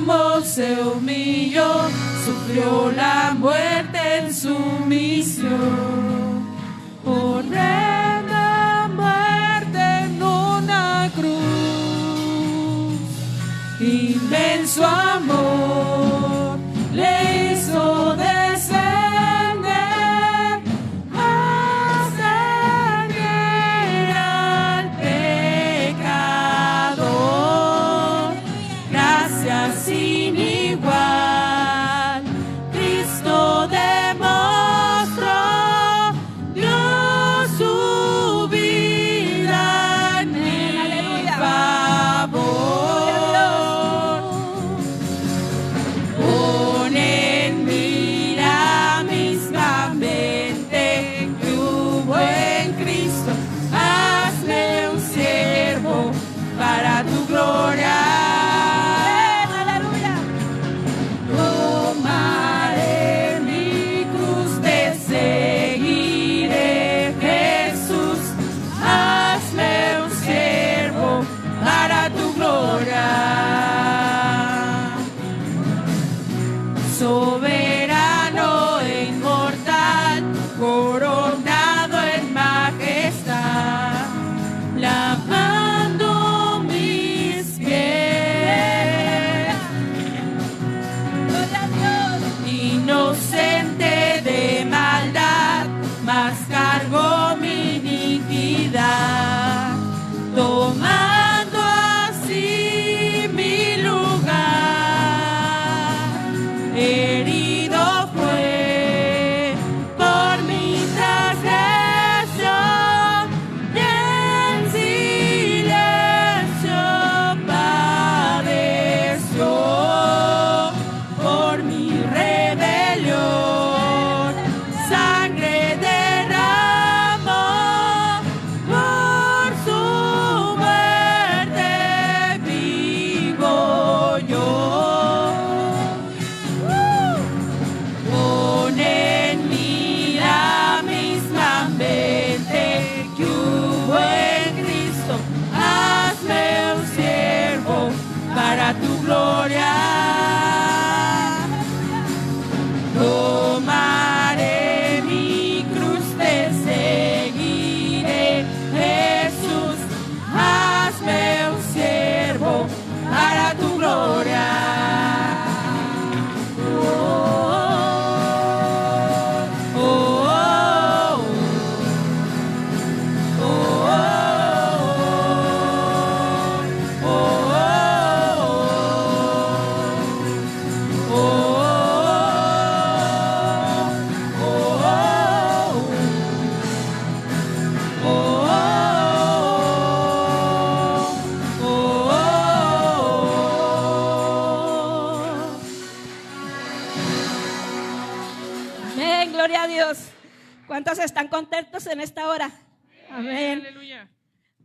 amor se humilló, sufrió la muerte en sumisión. Horrenda muerte en una cruz. Inmenso amor le hizo descender hasta llegar al pecador. Gracias sin igual, Cristo demostró, dio su vida en mi favor. Pon en mira mismamente que hubo en Cristo, hazme un siervo para tu gloria. Tomaré mi cruz, te seguiré, Jesús, hazme un siervo para tu gloria. Soberano e inmortal, coronado en majestad, lavando mis pies. Gloria a Dios. Inocente de maldad, mas cargó mi iniquidad, tomando así mi lugar. Herido fue por mi transgresión, y en silencio padeció por mi rebelión. Sangre derramó, por su muerte vivo yo. Pon en mí la misma mente que hubo en Cristo, hazme un siervo para tu gloria. Tomaré mi cruz, te seguiré, Jesús, hazme un siervo para tu gloria. Amén, gloria a Dios. ¿Cuántos están contentos en esta hora? Amén. Aleluya.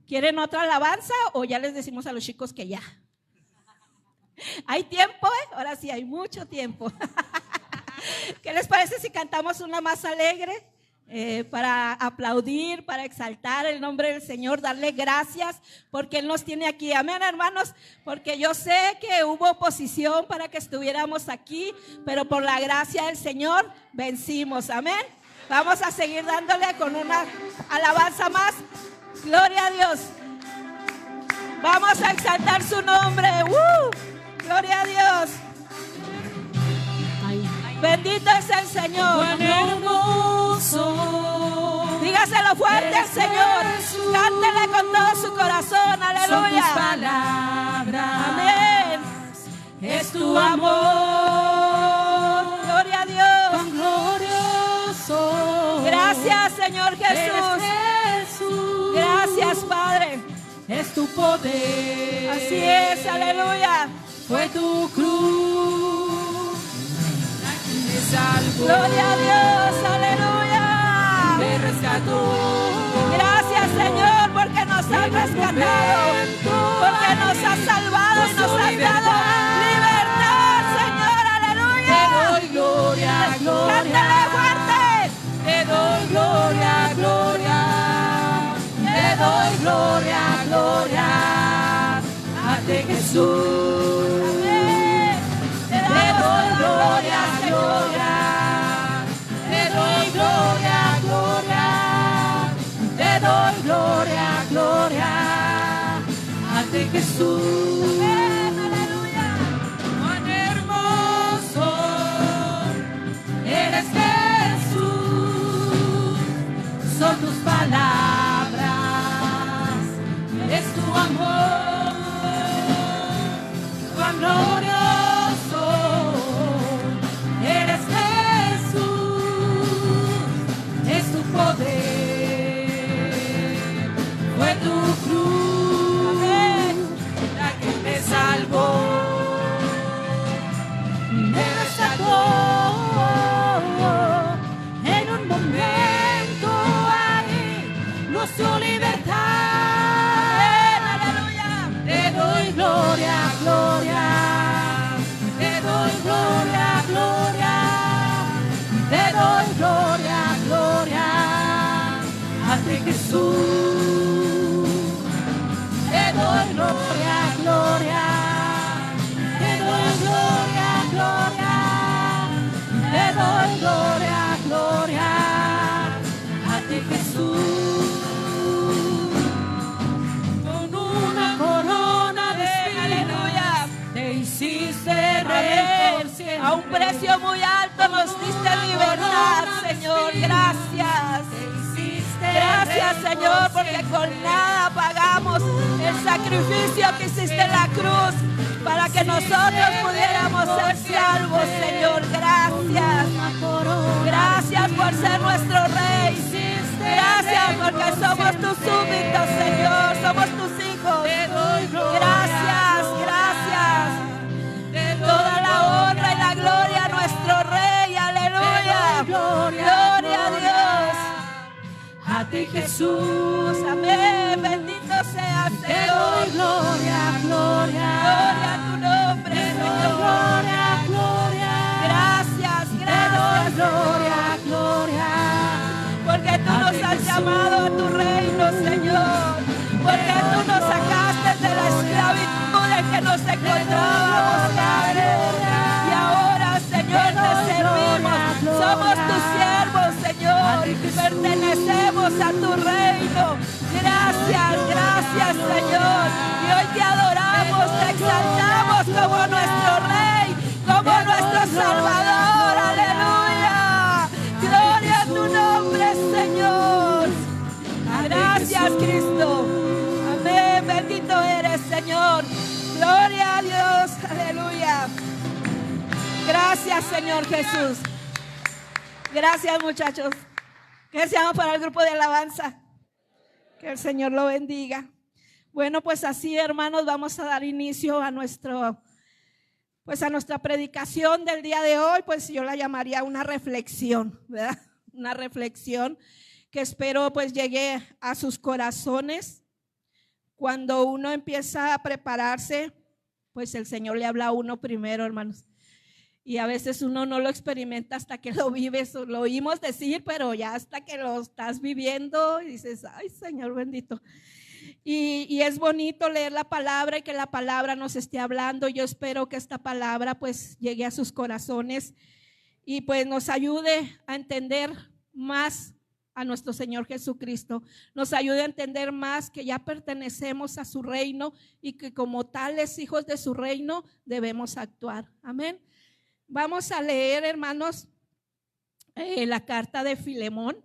¿Quieren otra alabanza o ya les decimos a los chicos que ya? ¿Hay tiempo? Ahora sí, hay mucho tiempo. ¿Qué les parece si cantamos una más alegre? Para aplaudir, para exaltar el nombre del Señor, darle gracias porque Él nos tiene aquí. Amén, hermanos, porque yo sé que hubo oposición para que estuviéramos aquí, pero por la gracia del Señor vencimos. Amén. Vamos a seguir dándole con una alabanza más. Gloria a Dios. Vamos a exaltar su nombre. Gloria a Dios. Bendito es el Señor. Cuán hermoso. Dígaselo fuerte al Señor. Jesús. Cántele con todo su corazón. Son tus Aleluya. palabras. Amén. Es tu amor. Gloria a Dios. Cuán glorioso. Gracias, Señor Eres Jesús. Jesús. Gracias, Padre. Es tu poder. Así es. Aleluya. Fue tu cruz. Aquí me salvó. Gloria a Dios. Aleluya. Me rescató. Gracias, Señor, porque nos has rescatado, porque nos has salvado y nos has dado libertad, Señor. Aleluya. Te doy gloria, gloria. Cántale fuerte. Te doy gloria, gloria. Te doy gloria, gloria. A ti, Jesús. Amén. ti Jesús. Amén, aleluya. Cuán hermoso eres Jesús, son tus palabras, es tu amor, cuán glorioso eres Jesús, es tu poder, fue tu cruz, Amén. la que me salvó. Me rescató en un momento ahí, nos dio libertad. Aleluya. Te doy gloria, gloria, te doy gloria, gloria, te doy gloria, gloria a ti Jesús. Te doy gloria, gloria, te doy gloria, gloria, te doy gloria, gloria a ti Jesús. Con una corona de Aleluya. te hiciste rey por Amén. siempre. A un precio muy alto nos diste libertad, Señor. Gracias. Te hiciste Gracias, rey Señor, por porque con nada pagamos el sacrificio que hiciste en la cruz para que nosotros pudiéramos ser salvos, Señor. Gracias. Gracias por ser nuestro Rey. Gracias porque somos tus súbditos, Señor. Somos tus hijos. Te doy gloria, Gracias, gracias. te doy Toda la honra y la gloria a nuestro Rey. Aleluya. Gloria a Dios. a ti Jesús. Amén. Bendito seas, Te doy Señor. gloria, gloria, Gloria a tu nombre, te doy Señor. gloria, gloria, Gracias, te doy gracias, gloria, gloria, porque tú nos has llamado a tu reino, Señor. Porque tú nos sacaste de la esclavitud en que nos encontrábamos, Padre. Y ahora, Señor, te servimos. Somos tus siervos, Señor. Pertenecemos a tu reino. Gracias, gracias, Señor. Y hoy te adoramos, te exaltamos como nuestro Rey, como nuestro Salvador. Aleluya. Gloria a tu nombre, Señor. Gracias, Cristo. Amén. Bendito eres, Señor. Gloria a Dios. Aleluya. Gracias, Señor Jesús. Gracias, muchachos. Que seamos para el grupo de alabanza. Que el Señor lo bendiga. Bueno, pues así, hermanos, vamos a dar inicio a nuestra predicación del día de hoy. Pues yo la llamaría una reflexión, ¿verdad? Una reflexión que espero pues llegue a sus corazones. Cuando uno empieza a prepararse, pues el Señor le habla a uno primero, hermanos. Y a veces uno no lo experimenta hasta que lo vives, lo oímos decir, pero ya hasta que lo estás viviendo y dices, ay, Señor bendito. Y es bonito leer la palabra y que la palabra nos esté hablando. Yo espero que esta palabra pues llegue a sus corazones y pues nos ayude a entender más a nuestro Señor Jesucristo, nos ayude a entender más que ya pertenecemos a su reino y que como tales hijos de su reino debemos actuar. Amén. Vamos a leer, hermanos, la carta de Filemón.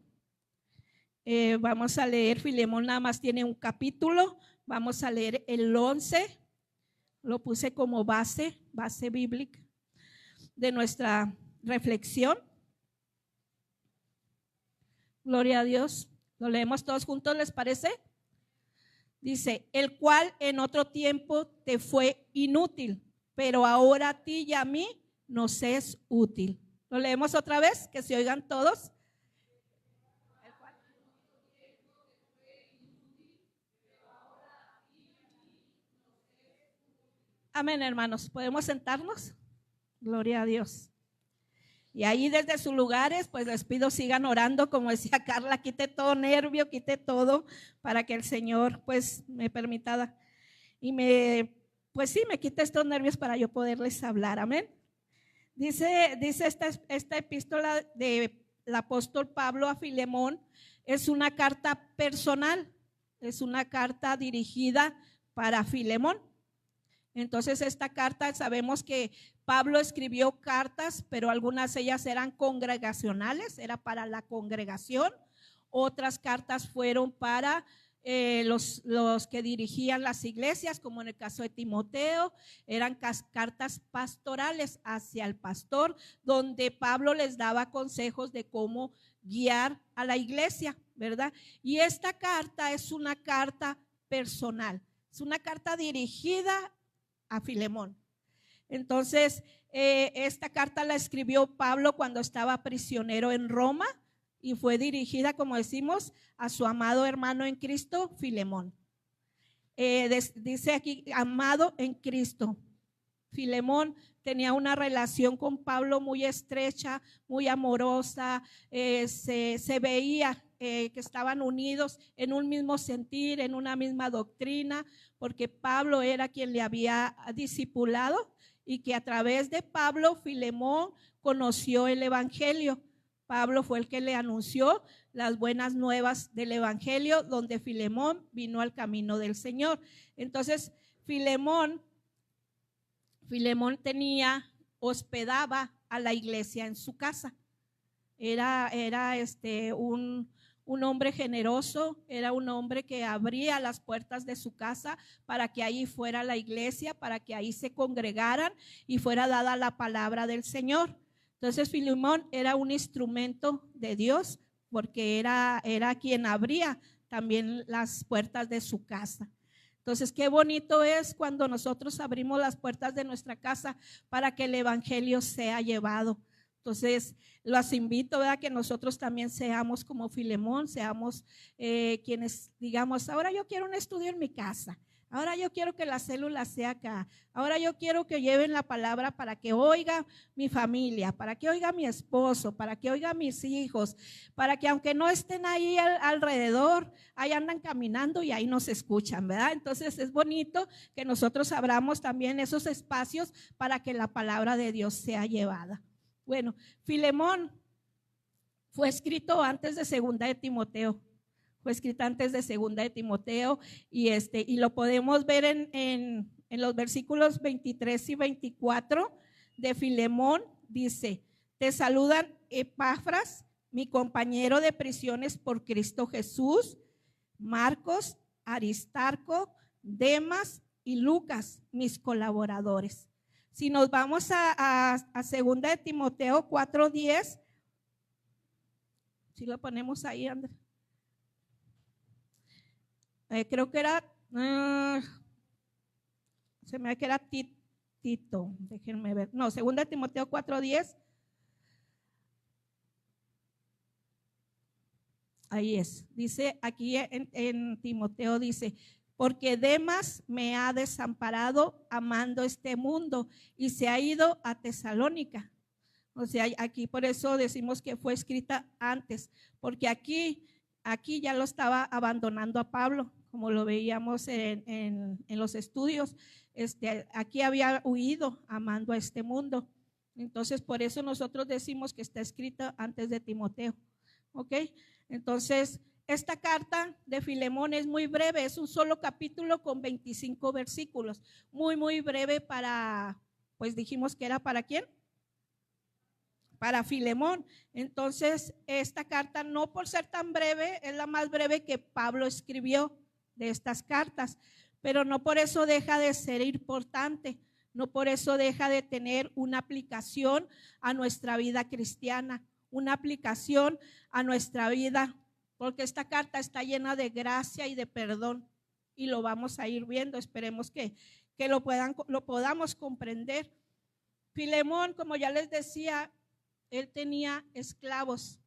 Vamos a leer, Filemón nada más tiene un capítulo. Vamos a leer el 11. Lo puse como base bíblica de nuestra reflexión. Gloria a Dios. Lo leemos todos juntos, ¿les parece? Dice, el cual en otro tiempo te fue inútil, pero ahora a ti y a mí nos es útil. ¿Lo leemos otra vez? Que se oigan todos. Amén, hermanos. ¿Podemos sentarnos? Gloria a Dios. Y ahí desde sus lugares, pues les pido sigan orando, como decía Carla, quite todo nervio, quite todo, para que el Señor pues me permita y me quite estos nervios para yo poderles hablar. Amén. Dice esta epístola del apóstol Pablo a Filemón, es una carta personal, es una carta dirigida para Filemón. Entonces esta carta, sabemos que Pablo escribió cartas, pero algunas de ellas eran congregacionales, era para la congregación. Otras cartas fueron para los que dirigían las iglesias, como en el caso de Timoteo, eran cartas pastorales hacia el pastor, donde Pablo les daba consejos de cómo guiar a la iglesia, ¿verdad? Y esta carta es una carta personal, es una carta dirigida a Filemón. Entonces, esta carta la escribió Pablo cuando estaba prisionero en Roma y fue dirigida, como decimos, a su amado hermano en Cristo, Filemón. Dice aquí, amado en Cristo. Filemón tenía una relación con Pablo muy estrecha, muy amorosa, se veía que estaban unidos en un mismo sentir, en una misma doctrina, porque Pablo era quien le había discipulado y que a través de Pablo, Filemón conoció el evangelio. Pablo fue el que le anunció las buenas nuevas del evangelio, donde Filemón vino al camino del Señor. Entonces, Filemón hospedaba a la iglesia en su casa. Era un hombre generoso, era un hombre que abría las puertas de su casa para que ahí fuera la iglesia, para que ahí se congregaran y fuera dada la palabra del Señor. Entonces Filemón era un instrumento de Dios porque era quien abría también las puertas de su casa. Entonces, qué bonito es cuando nosotros abrimos las puertas de nuestra casa para que el evangelio sea llevado. Entonces, los invito, ¿verdad?, que nosotros también seamos como Filemón, seamos quienes digamos, ahora yo quiero un estudio en mi casa, ahora yo quiero que la célula sea acá, ahora yo quiero que lleven la palabra para que oiga mi familia, para que oiga mi esposo, para que oiga mis hijos, para que aunque no estén ahí alrededor, ahí andan caminando y ahí nos escuchan, ¿verdad? Entonces es bonito que nosotros abramos también esos espacios para que la palabra de Dios sea llevada. Bueno, Filemón fue escrito antes de Segunda de Timoteo. Fue escrita antes de Segunda de Timoteo y lo podemos ver en los versículos 23 y 24 de Filemón. Dice, te saludan Epafras, mi compañero de prisiones por Cristo Jesús, Marcos, Aristarco, Demas y Lucas, mis colaboradores. Si nos vamos a Segunda de Timoteo 4:10, si lo ponemos ahí, Andrés. Creo que era, se me ve que era Tito, déjenme ver. No, Segunda de Timoteo 4:10. Ahí es. Dice aquí en Timoteo, dice, porque Demas me ha desamparado amando este mundo y se ha ido a Tesalónica. O sea, aquí por eso decimos que fue escrita antes, porque aquí ya lo estaba abandonando a Pablo, como lo veíamos en los estudios. Aquí había huido amando a este mundo. Entonces, por eso nosotros decimos que está escrita antes de Timoteo. ¿Ok? Entonces, esta carta de Filemón es muy breve, es un solo capítulo con 25 versículos. Muy, muy breve para, pues dijimos que era ¿para quién? Para Filemón. Entonces, esta carta, no por ser tan breve, es la más breve que Pablo escribió de estas cartas, pero no por eso deja de ser importante, no por eso deja de tener una aplicación a nuestra vida cristiana, una aplicación a nuestra vida, porque esta carta está llena de gracia y de perdón, y lo vamos a ir viendo. Esperemos que lo podamos comprender. Filemón, como ya les decía, él tenía esclavos.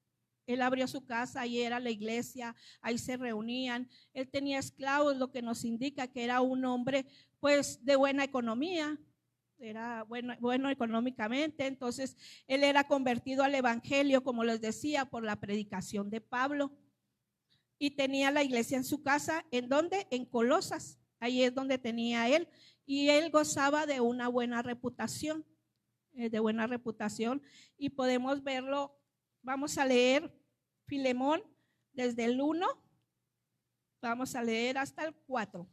Él abrió su casa, ahí era la iglesia, ahí se reunían. Él tenía esclavos, lo que nos indica que era un hombre pues de buena economía, era bueno económicamente. Entonces él era convertido al evangelio, como les decía, por la predicación de Pablo, y tenía la iglesia en su casa. ¿En dónde? En Colosas. Ahí es donde tenía él, y él gozaba de una buena reputación, y podemos verlo. Vamos a leer Filemón desde el 1, vamos a leer hasta el 4.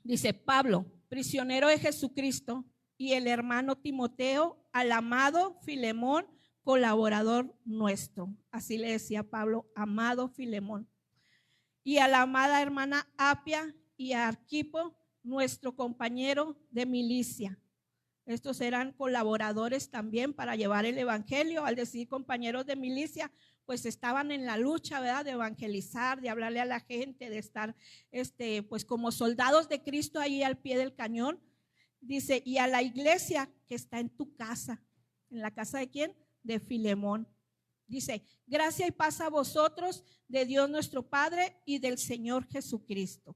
Dice Pablo, prisionero de Jesucristo, y el hermano Timoteo, al amado Filemón, colaborador nuestro. Así le decía Pablo, amado Filemón. Y a la amada hermana Apia y a Arquipo, nuestro compañero de milicia. Estos eran colaboradores también para llevar el evangelio. Al decir compañeros de milicia, pues estaban en la lucha, ¿verdad? De evangelizar, de hablarle a la gente, de estar pues como soldados de Cristo ahí al pie del cañón. Dice, y a la iglesia que está en tu casa. ¿En la casa de quién? De Filemón. Dice, gracia y paz a vosotros, de Dios nuestro Padre y del Señor Jesucristo.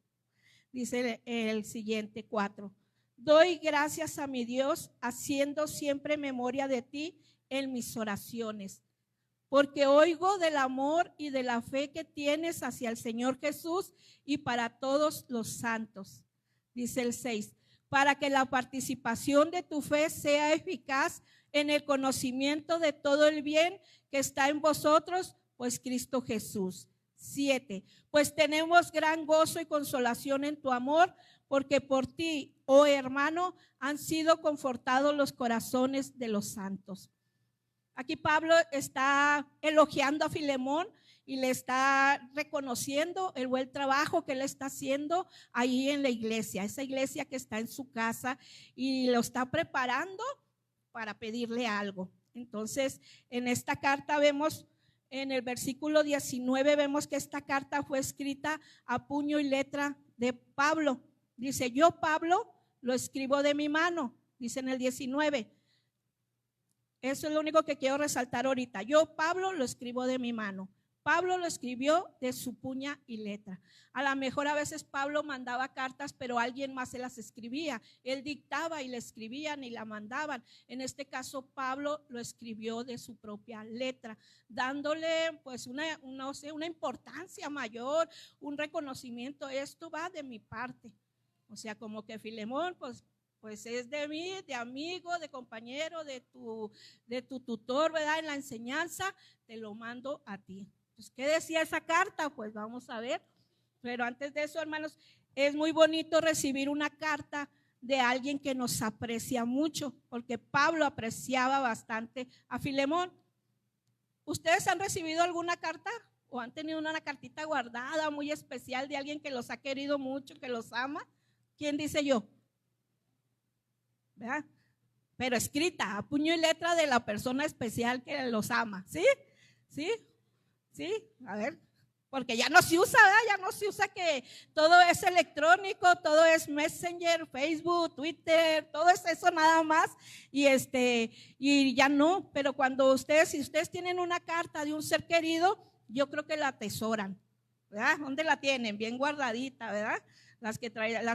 Dice el siguiente 4. Doy gracias a mi Dios, haciendo siempre memoria de ti en mis oraciones, porque oigo del amor y de la fe que tienes hacia el Señor Jesús y para todos los santos. Dice el 6, para que la participación de tu fe sea eficaz en el conocimiento de todo el bien que está en vosotros, pues Cristo Jesús. 7, pues tenemos gran gozo y consolación en tu amor, porque por ti, oh hermano, han sido confortados los corazones de los santos. Aquí Pablo está elogiando a Filemón y le está reconociendo el buen trabajo que él está haciendo ahí en la iglesia, esa iglesia que está en su casa, y lo está preparando para pedirle algo. Entonces, en esta carta vemos, en el versículo 19, vemos que esta carta fue escrita a puño y letra de Pablo. Dice, yo Pablo lo escribo de mi mano, dice en el 19. Eso es lo único que quiero resaltar ahorita. Yo Pablo lo escribo de mi mano. Pablo lo escribió de su puña y letra. A lo mejor a veces Pablo mandaba cartas, pero alguien más se las escribía. Él dictaba y le escribían y la mandaban. En este caso, Pablo lo escribió de su propia letra, dándole pues una importancia mayor, un reconocimiento. Esto va de mi parte. O sea, como que Filemón, pues es de mí, de amigo, de compañero, de tu tutor, ¿verdad? En la enseñanza, te lo mando a ti. Pues, ¿qué decía esa carta? Pues vamos a ver. Pero antes de eso, hermanos, es muy bonito recibir una carta de alguien que nos aprecia mucho, porque Pablo apreciaba bastante a Filemón. ¿Ustedes han recibido alguna carta o han tenido una cartita guardada muy especial de alguien que los ha querido mucho, que los ama? ¿Quién dice yo? ¿Verdad? Pero escrita a puño y letra de la persona especial que los ama. ¿Sí? ¿Sí? ¿Sí? A ver, porque ya no se usa, ¿verdad? Ya no se usa, que todo es electrónico, todo es Messenger, Facebook, Twitter, todo es eso nada más. Y ya no, pero si ustedes tienen una carta de un ser querido, yo creo que la atesoran, ¿verdad? ¿Dónde la tienen? Bien guardadita, ¿verdad? Las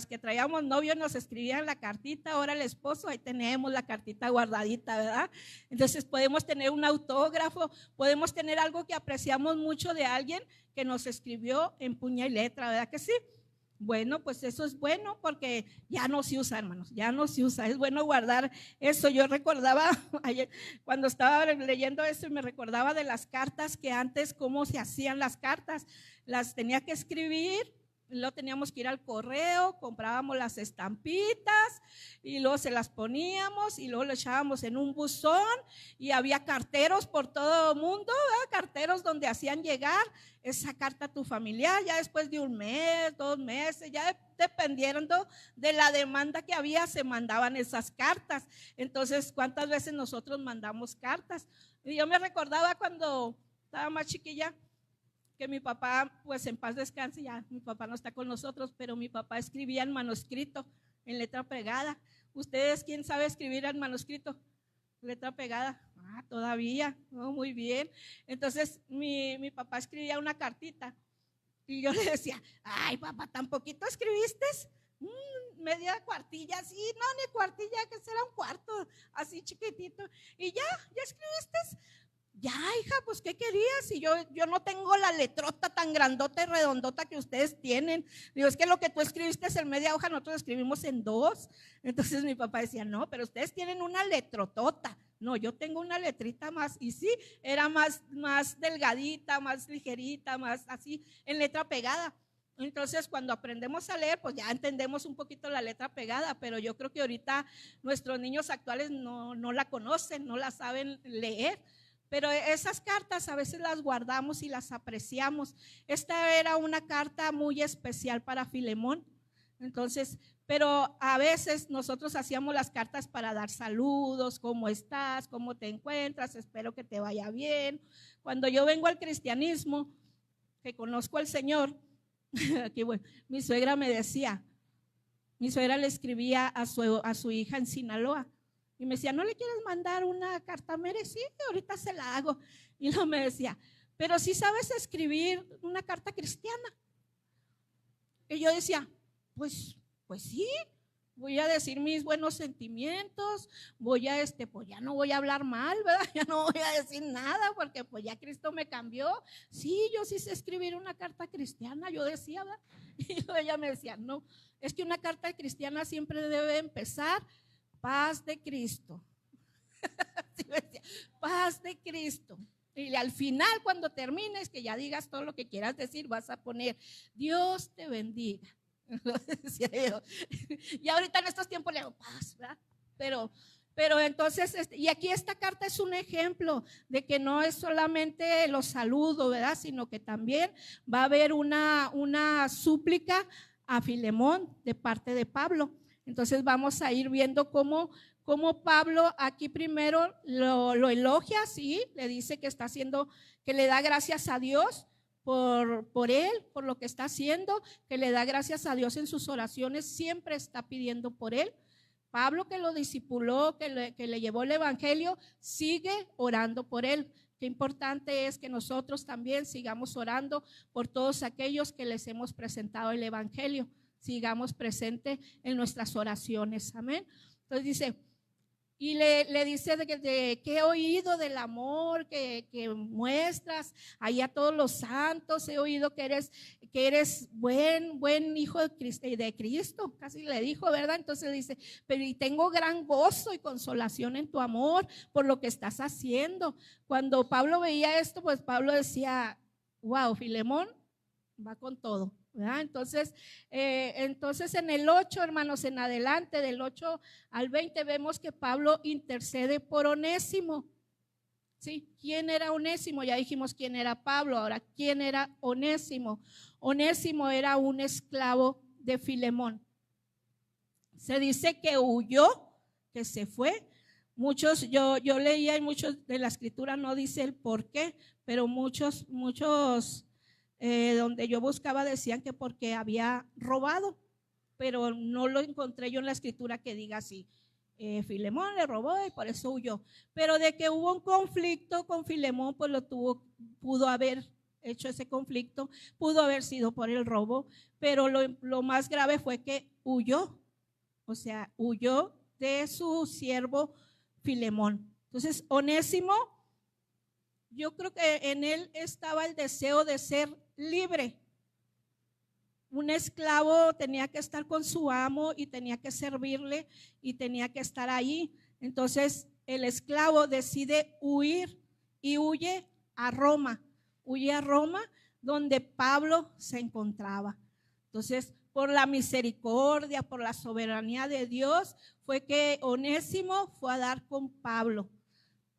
que traíamos novios nos escribían la cartita, ahora el esposo, ahí tenemos la cartita guardadita, ¿verdad? Entonces podemos tener un autógrafo, podemos tener algo que apreciamos mucho de alguien que nos escribió en puño y letra, ¿verdad que sí? Bueno, pues eso es bueno porque ya no se usa, hermanos, ya no se usa, es bueno guardar eso. Yo recordaba ayer, cuando estaba leyendo eso, me recordaba de las cartas que antes, cómo se hacían las cartas, las tenía que escribir. Luego teníamos que ir al correo, comprábamos las estampitas y luego se las poníamos y luego lo echábamos en un buzón, y había carteros por todo el mundo, ¿verdad? Carteros donde hacían llegar esa carta a tu familiar. Ya después de un mes, 2 meses, ya dependiendo de la demanda que había, se mandaban esas cartas. Entonces, ¿cuántas veces nosotros mandamos cartas? Y yo me recordaba cuando estaba más chiquilla, que mi papá, pues en paz descanse, ya mi papá no está con nosotros, pero mi papá escribía en manuscrito, en letra pegada. ¿Ustedes quién sabe escribir en manuscrito? Letra pegada. Ah, todavía, no, muy bien. Entonces mi papá escribía una cartita y yo le decía, ay papá, ¿tan poquito escribiste? Media cuartilla, sí, no, ni cuartilla, que será un cuarto, así chiquitito. Y ya escribiste. Ya, hija, pues ¿qué querías? Y yo no tengo la letrota tan grandota y redondota que ustedes tienen. Digo, es que lo que tú escribiste es en media hoja, nosotros escribimos en 2. Entonces mi papá decía, no, pero ustedes tienen una letrotota. No, yo tengo una letrita más. Y sí, era más delgadita, más ligerita, más así, en letra pegada. Entonces, cuando aprendemos a leer, pues ya entendemos un poquito la letra pegada, pero yo creo que ahorita nuestros niños actuales no la conocen, no la saben leer. Pero esas cartas a veces las guardamos y las apreciamos. Esta era una carta muy especial para Filemón. Entonces, pero a veces nosotros hacíamos las cartas para dar saludos, ¿cómo estás? ¿Cómo te encuentras? Espero que te vaya bien. Cuando yo vengo al cristianismo, que conozco al Señor, aquí bueno, mi suegra me decía, mi suegra le escribía a su hija en Sinaloa y me decía, ¿no le quieres mandar una carta? Mere? Sí, ahorita se la hago. Y luego me decía, pero si sabes escribir una carta cristiana. Y yo decía, pues sí, voy a decir mis buenos sentimientos, voy a pues ya no voy a hablar mal, ¿verdad? Ya no voy a decir nada porque pues ya Cristo me cambió. Sí, yo sí sé escribir una carta cristiana, yo decía, ¿verdad? Y ella me decía, no, es que una carta cristiana siempre debe empezar, paz de Cristo. Sí, me decía, paz de Cristo. Y al final, cuando termines, que ya digas todo lo que quieras decir, vas a poner, Dios te bendiga. Y ahorita en estos tiempos le hago paz, ¿verdad? Pero entonces, y aquí esta carta es un ejemplo de que no es solamente los saludos, ¿verdad? Sino que también va a haber una súplica a Filemón de parte de Pablo. Entonces vamos a ir viendo cómo Pablo aquí primero lo elogia, sí, le dice que está haciendo, que le da gracias a Dios por él, por lo que está haciendo, que le da gracias a Dios en sus oraciones, siempre está pidiendo por él. Pablo, que lo discipuló, que le llevó el evangelio, sigue orando por él. Qué importante es que nosotros también sigamos orando por todos aquellos que les hemos presentado el evangelio, sigamos presente en nuestras oraciones, amén. Entonces dice, y le dice de que he oído del amor que muestras ahí a todos los santos, he oído que eres buen hijo de Cristo, casi le dijo, ¿verdad? Entonces dice, pero y tengo gran gozo y consolación en tu amor por lo que estás haciendo. Cuando Pablo veía esto, pues Pablo decía, wow, Filemón va con todo, ¿verdad? Entonces en el 8, hermanos, en adelante, del 8 al 20, vemos que Pablo intercede por Onésimo. ¿Sí? ¿Quién era Onésimo? Ya dijimos quién era Pablo. Ahora, ¿quién era Onésimo? Onésimo era un esclavo de Filemón. Se dice que huyó, que se fue. Muchos, yo leía y muchos de la escritura no dice el por qué, pero muchos donde yo buscaba decían que porque había robado, pero no lo encontré yo en la escritura que diga así. Filemón le robó y por eso huyó. Pero de que hubo un conflicto con Filemón, pues pudo haber hecho ese conflicto, pudo haber sido por el robo, pero lo más grave fue que huyó, o sea, huyó de su siervo Filemón. Entonces, Onésimo, yo creo que en él estaba el deseo de ser libre. Un esclavo tenía que estar con su amo y tenía que servirle y tenía que estar ahí. Entonces el esclavo decide huir y huye a Roma. Huye a Roma, donde Pablo se encontraba. Entonces, por la misericordia, por la soberanía de Dios, fue que Onésimo fue a dar con Pablo.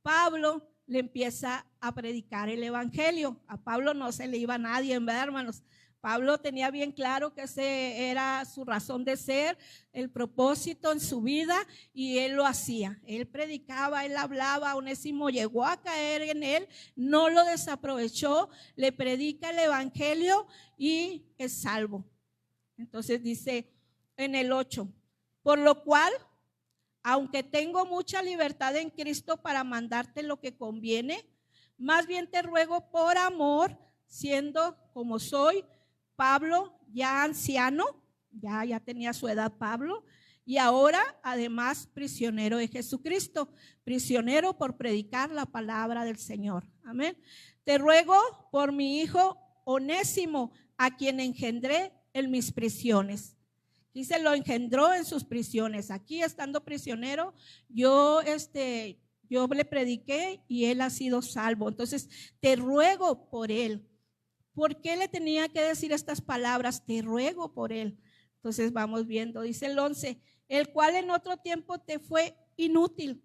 Pablo le empieza a predicar el evangelio. A Pablo no se le iba a nadie, ¿verdad, hermanos? Pablo tenía bien claro que ese era su razón de ser, el propósito en su vida, y él lo hacía. Él predicaba, él hablaba. Onésimo llegó a caer en él, no lo desaprovechó, le predica el evangelio y es salvo. Entonces dice en el 8, por lo cual, aunque tengo mucha libertad en Cristo para mandarte lo que conviene, más bien te ruego por amor, siendo como soy, Pablo ya anciano, ya tenía su edad Pablo, y ahora además prisionero de Jesucristo, prisionero por predicar la palabra del Señor. Amén. Te ruego por mi hijo Onésimo, a quien engendré en mis prisiones. Y se lo engendró en sus prisiones. Aquí estando prisionero, yo le prediqué y él ha sido salvo. Entonces te ruego por él, ¿Por qué le tenía que decir estas palabras? Te ruego por él. Entonces vamos viendo, dice el 11, el cual en otro tiempo te fue inútil.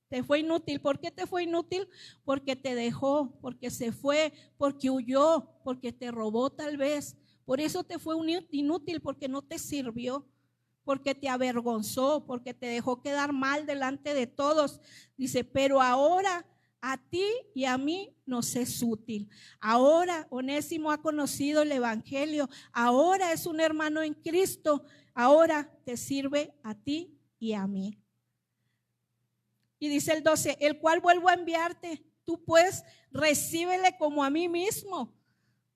Te fue inútil. ¿Por qué te fue inútil? Porque te dejó, porque se fue, porque huyó, porque te robó tal vez. Por eso te fue inútil, porque no te sirvió, porque te avergonzó, porque te dejó quedar mal delante de todos. Dice, pero ahora a ti y a mí nos es útil. Ahora Onésimo ha conocido el evangelio. Ahora es un hermano en Cristo. Ahora te sirve a ti y a mí. Y dice el 12, el cual vuelvo a enviarte. Tú pues recíbele como a mí mismo.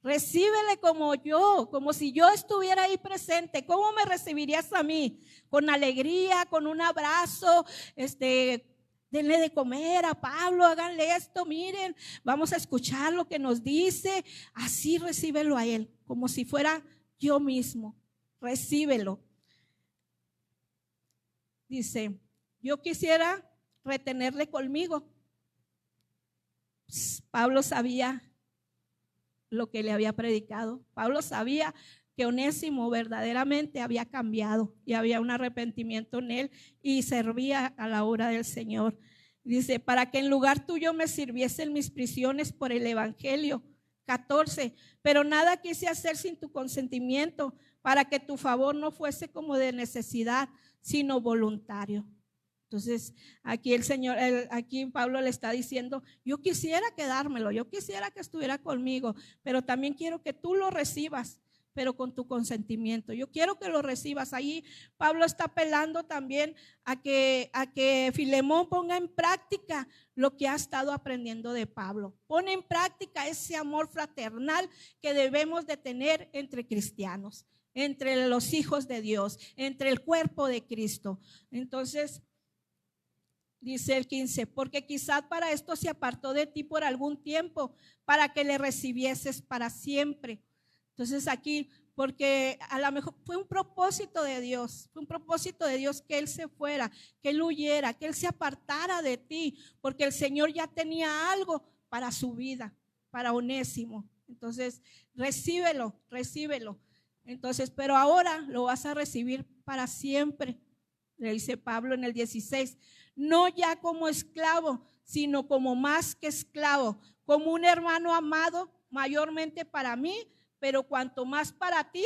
Recíbele como yo, como si yo estuviera ahí presente. ¿Cómo me recibirías a mí? Con alegría, con un abrazo, denle de comer a Pablo, háganle esto, miren, vamos a escuchar lo que nos dice. Así recíbelo a él, como si fuera yo mismo. Recíbelo. Dice, yo quisiera retenerle conmigo. Pablo sabía lo que le había predicado. Pablo sabía que Onésimo verdaderamente había cambiado y había un arrepentimiento en él y servía a la obra del Señor. Dice, para que en lugar tuyo me sirviesen mis prisiones por el evangelio. 14, pero nada quise hacer sin tu consentimiento, para que tu favor no fuese como de necesidad, sino voluntario. Entonces, aquí aquí Pablo le está diciendo, yo quisiera quedármelo, yo quisiera que estuviera conmigo, pero también quiero que tú lo recibas, pero con tu consentimiento. Yo quiero que lo recibas. Ahí Pablo está apelando también a que Filemón ponga en práctica lo que ha estado aprendiendo de Pablo. Pone en práctica ese amor fraternal que debemos de tener entre cristianos, entre los hijos de Dios, entre el cuerpo de Cristo. Entonces, dice el 15, porque quizás para esto se apartó de ti por algún tiempo, para que le recibieses para siempre. Entonces aquí, porque a lo mejor fue un propósito de Dios, que él se fuera, que él huyera, que él se apartara de ti, porque el Señor ya tenía algo para su vida, para Onésimo. Entonces, recíbelo. Entonces, pero ahora lo vas a recibir para siempre. Le dice Pablo en el 16, no ya como esclavo, sino como más que esclavo, como un hermano amado, mayormente para mí, pero cuanto más para ti,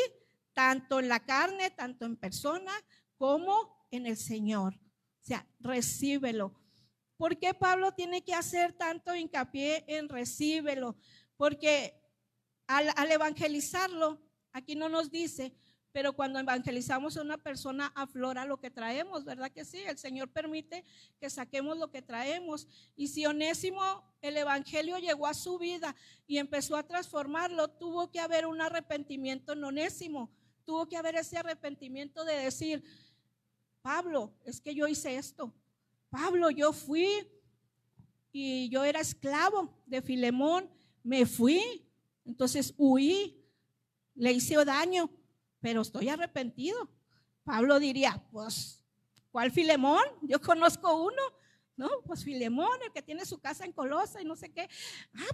tanto en la carne, tanto en persona, como en el Señor. O sea, recíbelo. ¿Por qué Pablo tiene que hacer tanto hincapié en recíbelo? Porque al evangelizarlo, aquí no nos dice, pero cuando evangelizamos a una persona aflora lo que traemos, ¿verdad que sí? El Señor permite que saquemos lo que traemos. Y si Onésimo, el evangelio llegó a su vida y empezó a transformarlo, tuvo que haber un arrepentimiento en Onésimo. Tuvo que haber ese arrepentimiento de decir, Pablo, es que yo hice esto. Pablo, yo fui y yo era esclavo de Filemón, me fui, entonces huí, le hice daño, pero estoy arrepentido. Pablo diría, pues, ¿cuál Filemón? Yo conozco uno, ¿no? Pues Filemón, el que tiene su casa en Colosa y no sé qué.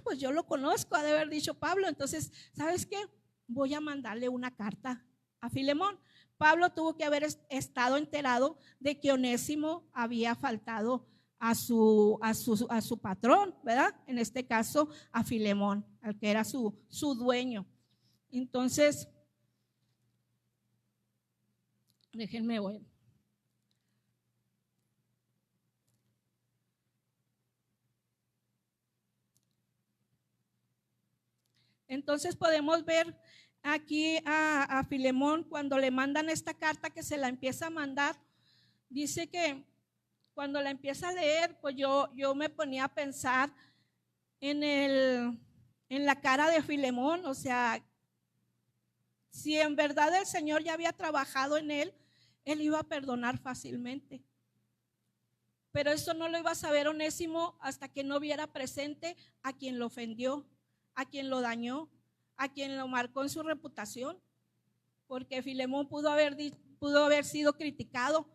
Pues yo lo conozco, ha de haber dicho Pablo. Entonces, ¿sabes qué? Voy a mandarle una carta a Filemón. Pablo tuvo que haber estado enterado de que Onésimo había faltado a su patrón, ¿verdad? En este caso, a Filemón, al que era su dueño. Entonces, déjenme ver. Entonces podemos ver aquí a Filemón cuando le mandan esta carta, que se la empieza a mandar. Dice que cuando la empieza a leer, pues yo me ponía a pensar en la cara de Filemón. O sea, si en verdad el Señor ya había trabajado en él iba a perdonar fácilmente. Pero eso no lo iba a saber Onésimo hasta que no viera presente a quien lo ofendió, a quien lo dañó, a quien lo marcó en su reputación. Porque Filemón pudo haber sido criticado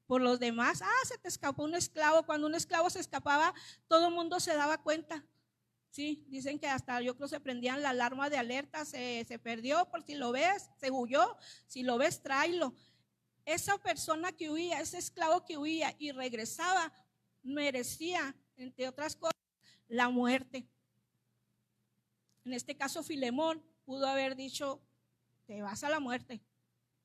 por los demás. Se te escapó un esclavo. Cuando un esclavo se escapaba, todo el mundo se daba cuenta. Sí, dicen que hasta yo creo se prendían la alarma de alerta, se perdió, por si lo ves, se huyó, si lo ves, tráelo. Esa persona que huía, ese esclavo que huía y regresaba, merecía, entre otras cosas, la muerte. En este caso, Filemón pudo haber dicho, te vas a la muerte.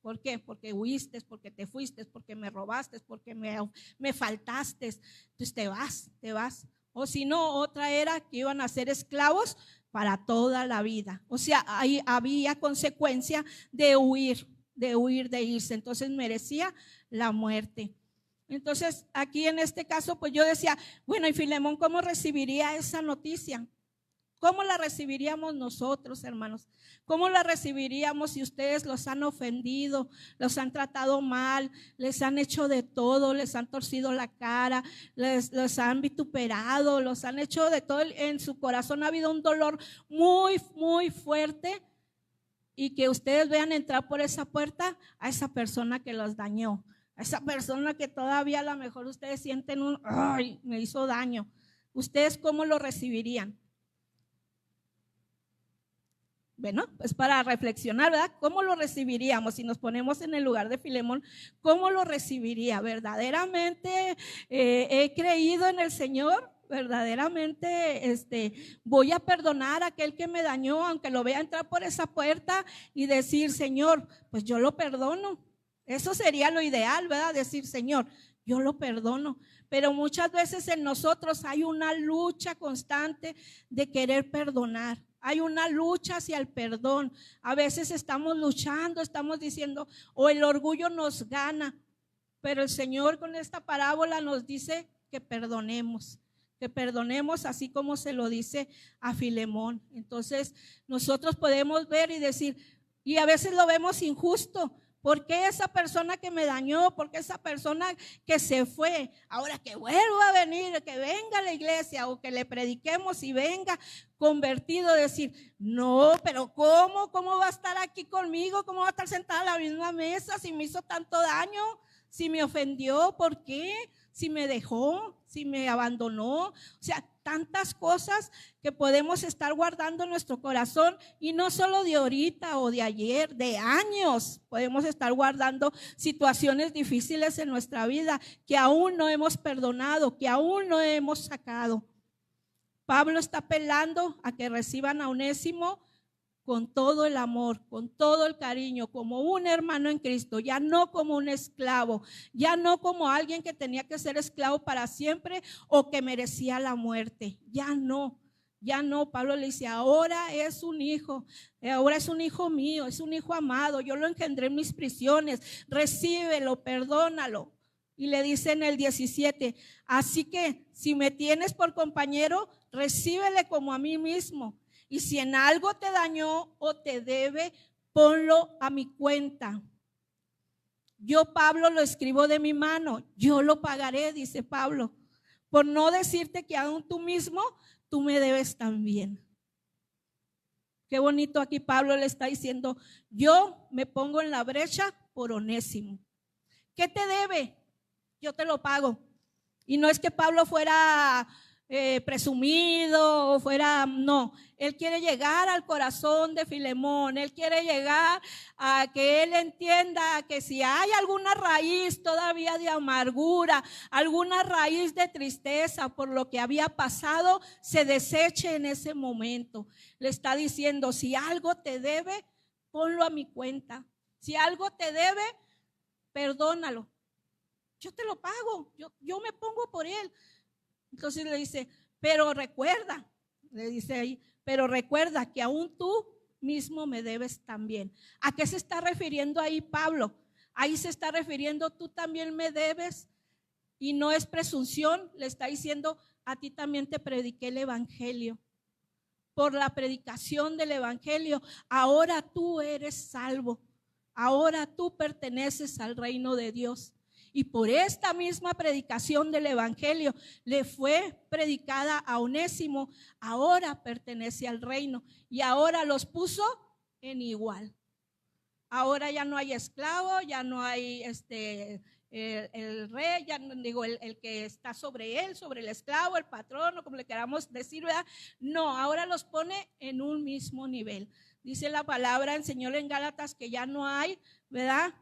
¿Por qué? Porque huiste, porque te fuiste, porque me robaste, porque me faltaste. Entonces te vas. O si no, otra era que iban a ser esclavos para toda la vida. O sea, ahí había consecuencia de huir, de irse. Entonces merecía la muerte. Entonces, aquí en este caso, pues yo decía, bueno, ¿y Filemón cómo recibiría esa noticia? ¿Cómo la recibiríamos nosotros, hermanos? ¿Cómo la recibiríamos si ustedes los han ofendido, los han tratado mal, les han hecho de todo, les han torcido la cara, los han vituperado, los han hecho de todo? En su corazón ha habido un dolor muy, muy fuerte, y que ustedes vean entrar por esa puerta a esa persona que los dañó, a esa persona que todavía a lo mejor ustedes sienten ay, me hizo daño. ¿Ustedes cómo lo recibirían? Bueno, pues para reflexionar, ¿verdad? ¿Cómo lo recibiríamos? Si nos ponemos en el lugar de Filemón, ¿cómo lo recibiría? ¿Verdaderamente he creído en el Señor? ¿Verdaderamente voy a perdonar a aquel que me dañó, aunque lo vea entrar por esa puerta, y decir, Señor, pues yo lo perdono? Eso sería lo ideal, ¿verdad? Decir, Señor, yo lo perdono. Pero muchas veces en nosotros hay una lucha constante de querer perdonar. Hay una lucha hacia el perdón. A veces estamos luchando, estamos diciendo, o el orgullo nos gana. Pero el Señor con esta parábola nos dice que perdonemos así como se lo dice a Filemón. Entonces nosotros podemos ver y decir, y a veces lo vemos injusto. ¿Por qué esa persona que me dañó? ¿Por qué esa persona que se fue? Ahora que vuelva a venir, que venga a la iglesia o que le prediquemos y venga convertido, decir, no, pero ¿cómo va a estar aquí conmigo? ¿Cómo va a estar sentada a la misma mesa si me hizo tanto daño? Si me ofendió, ¿por qué? Si me dejó, si me abandonó. O sea, tantas cosas que podemos estar guardando en nuestro corazón, y no solo de ahorita o de ayer, de años. Podemos estar guardando situaciones difíciles en nuestra vida que aún no hemos perdonado, que aún no hemos sacado. Pablo está apelando a que reciban a Onésimo con todo el amor, con todo el cariño, como un hermano en Cristo, ya no como un esclavo, ya no como alguien que tenía que ser esclavo para siempre o que merecía la muerte. Ya no. Pablo le dice, ahora es un hijo mío, es un hijo amado, yo lo engendré en mis prisiones, recíbelo, perdónalo. Y le dice en el 17, así que si me tienes por compañero, recíbele como a mí mismo. Y si en algo te dañó o te debe, ponlo a mi cuenta. Yo, Pablo, lo escribo de mi mano, yo lo pagaré, dice Pablo, por no decirte que aún tú mismo, tú me debes también. Qué bonito aquí Pablo le está diciendo, yo me pongo en la brecha por Onésimo. ¿Qué te debe? Yo te lo pago. Y no es que Pablo fuera presumido o fuera, no, él quiere llegar al corazón de Filemón, él quiere llegar a que él entienda que si hay alguna raíz todavía de amargura, alguna raíz de tristeza por lo que había pasado, se deseche en ese momento. Le está diciendo, si algo te debe, ponlo a mi cuenta. Si algo te debe, perdónalo. Yo te lo pago, yo me pongo por él. Entonces le dice, pero recuerda, le dice ahí, pero recuerda que aún tú mismo me debes también. ¿A qué se está refiriendo ahí Pablo? Ahí se está refiriendo, tú también me debes, y no es presunción, le está diciendo, a ti también te prediqué el evangelio. Por la predicación del evangelio, ahora tú eres salvo, ahora tú perteneces al reino de Dios. Y por esta misma predicación del evangelio le fue predicada a Onésimo, ahora pertenece al reino y ahora los puso en igual. Ahora ya no hay esclavo, ya no hay el rey, ya no digo el que está sobre él, sobre el esclavo, el patrono, como le queramos decir, ¿verdad? No, ahora los pone en un mismo nivel. Dice la palabra, enseñó en Gálatas que ya no hay, ¿verdad?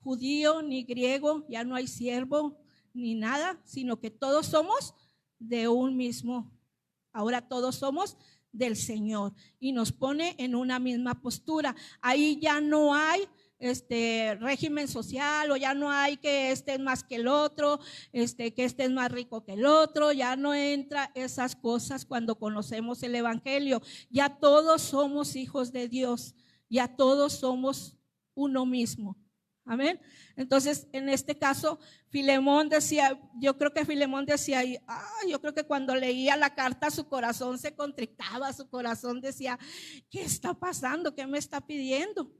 Judío ni griego, ya no hay siervo ni nada, sino que todos somos de un mismo. Ahora todos somos del Señor y nos pone en una misma postura. Ahí ya no hay régimen social, o ya no hay que este es más que el otro, que este es más rico que el otro. Ya no entra esas cosas cuando conocemos el evangelio. Ya todos somos hijos de Dios, ya todos somos uno mismo. Amén. Entonces, en este caso, Filemón decía, yo creo que cuando leía la carta su corazón se contrictaba, su corazón decía, ¿qué está pasando? ¿Qué me está pidiendo?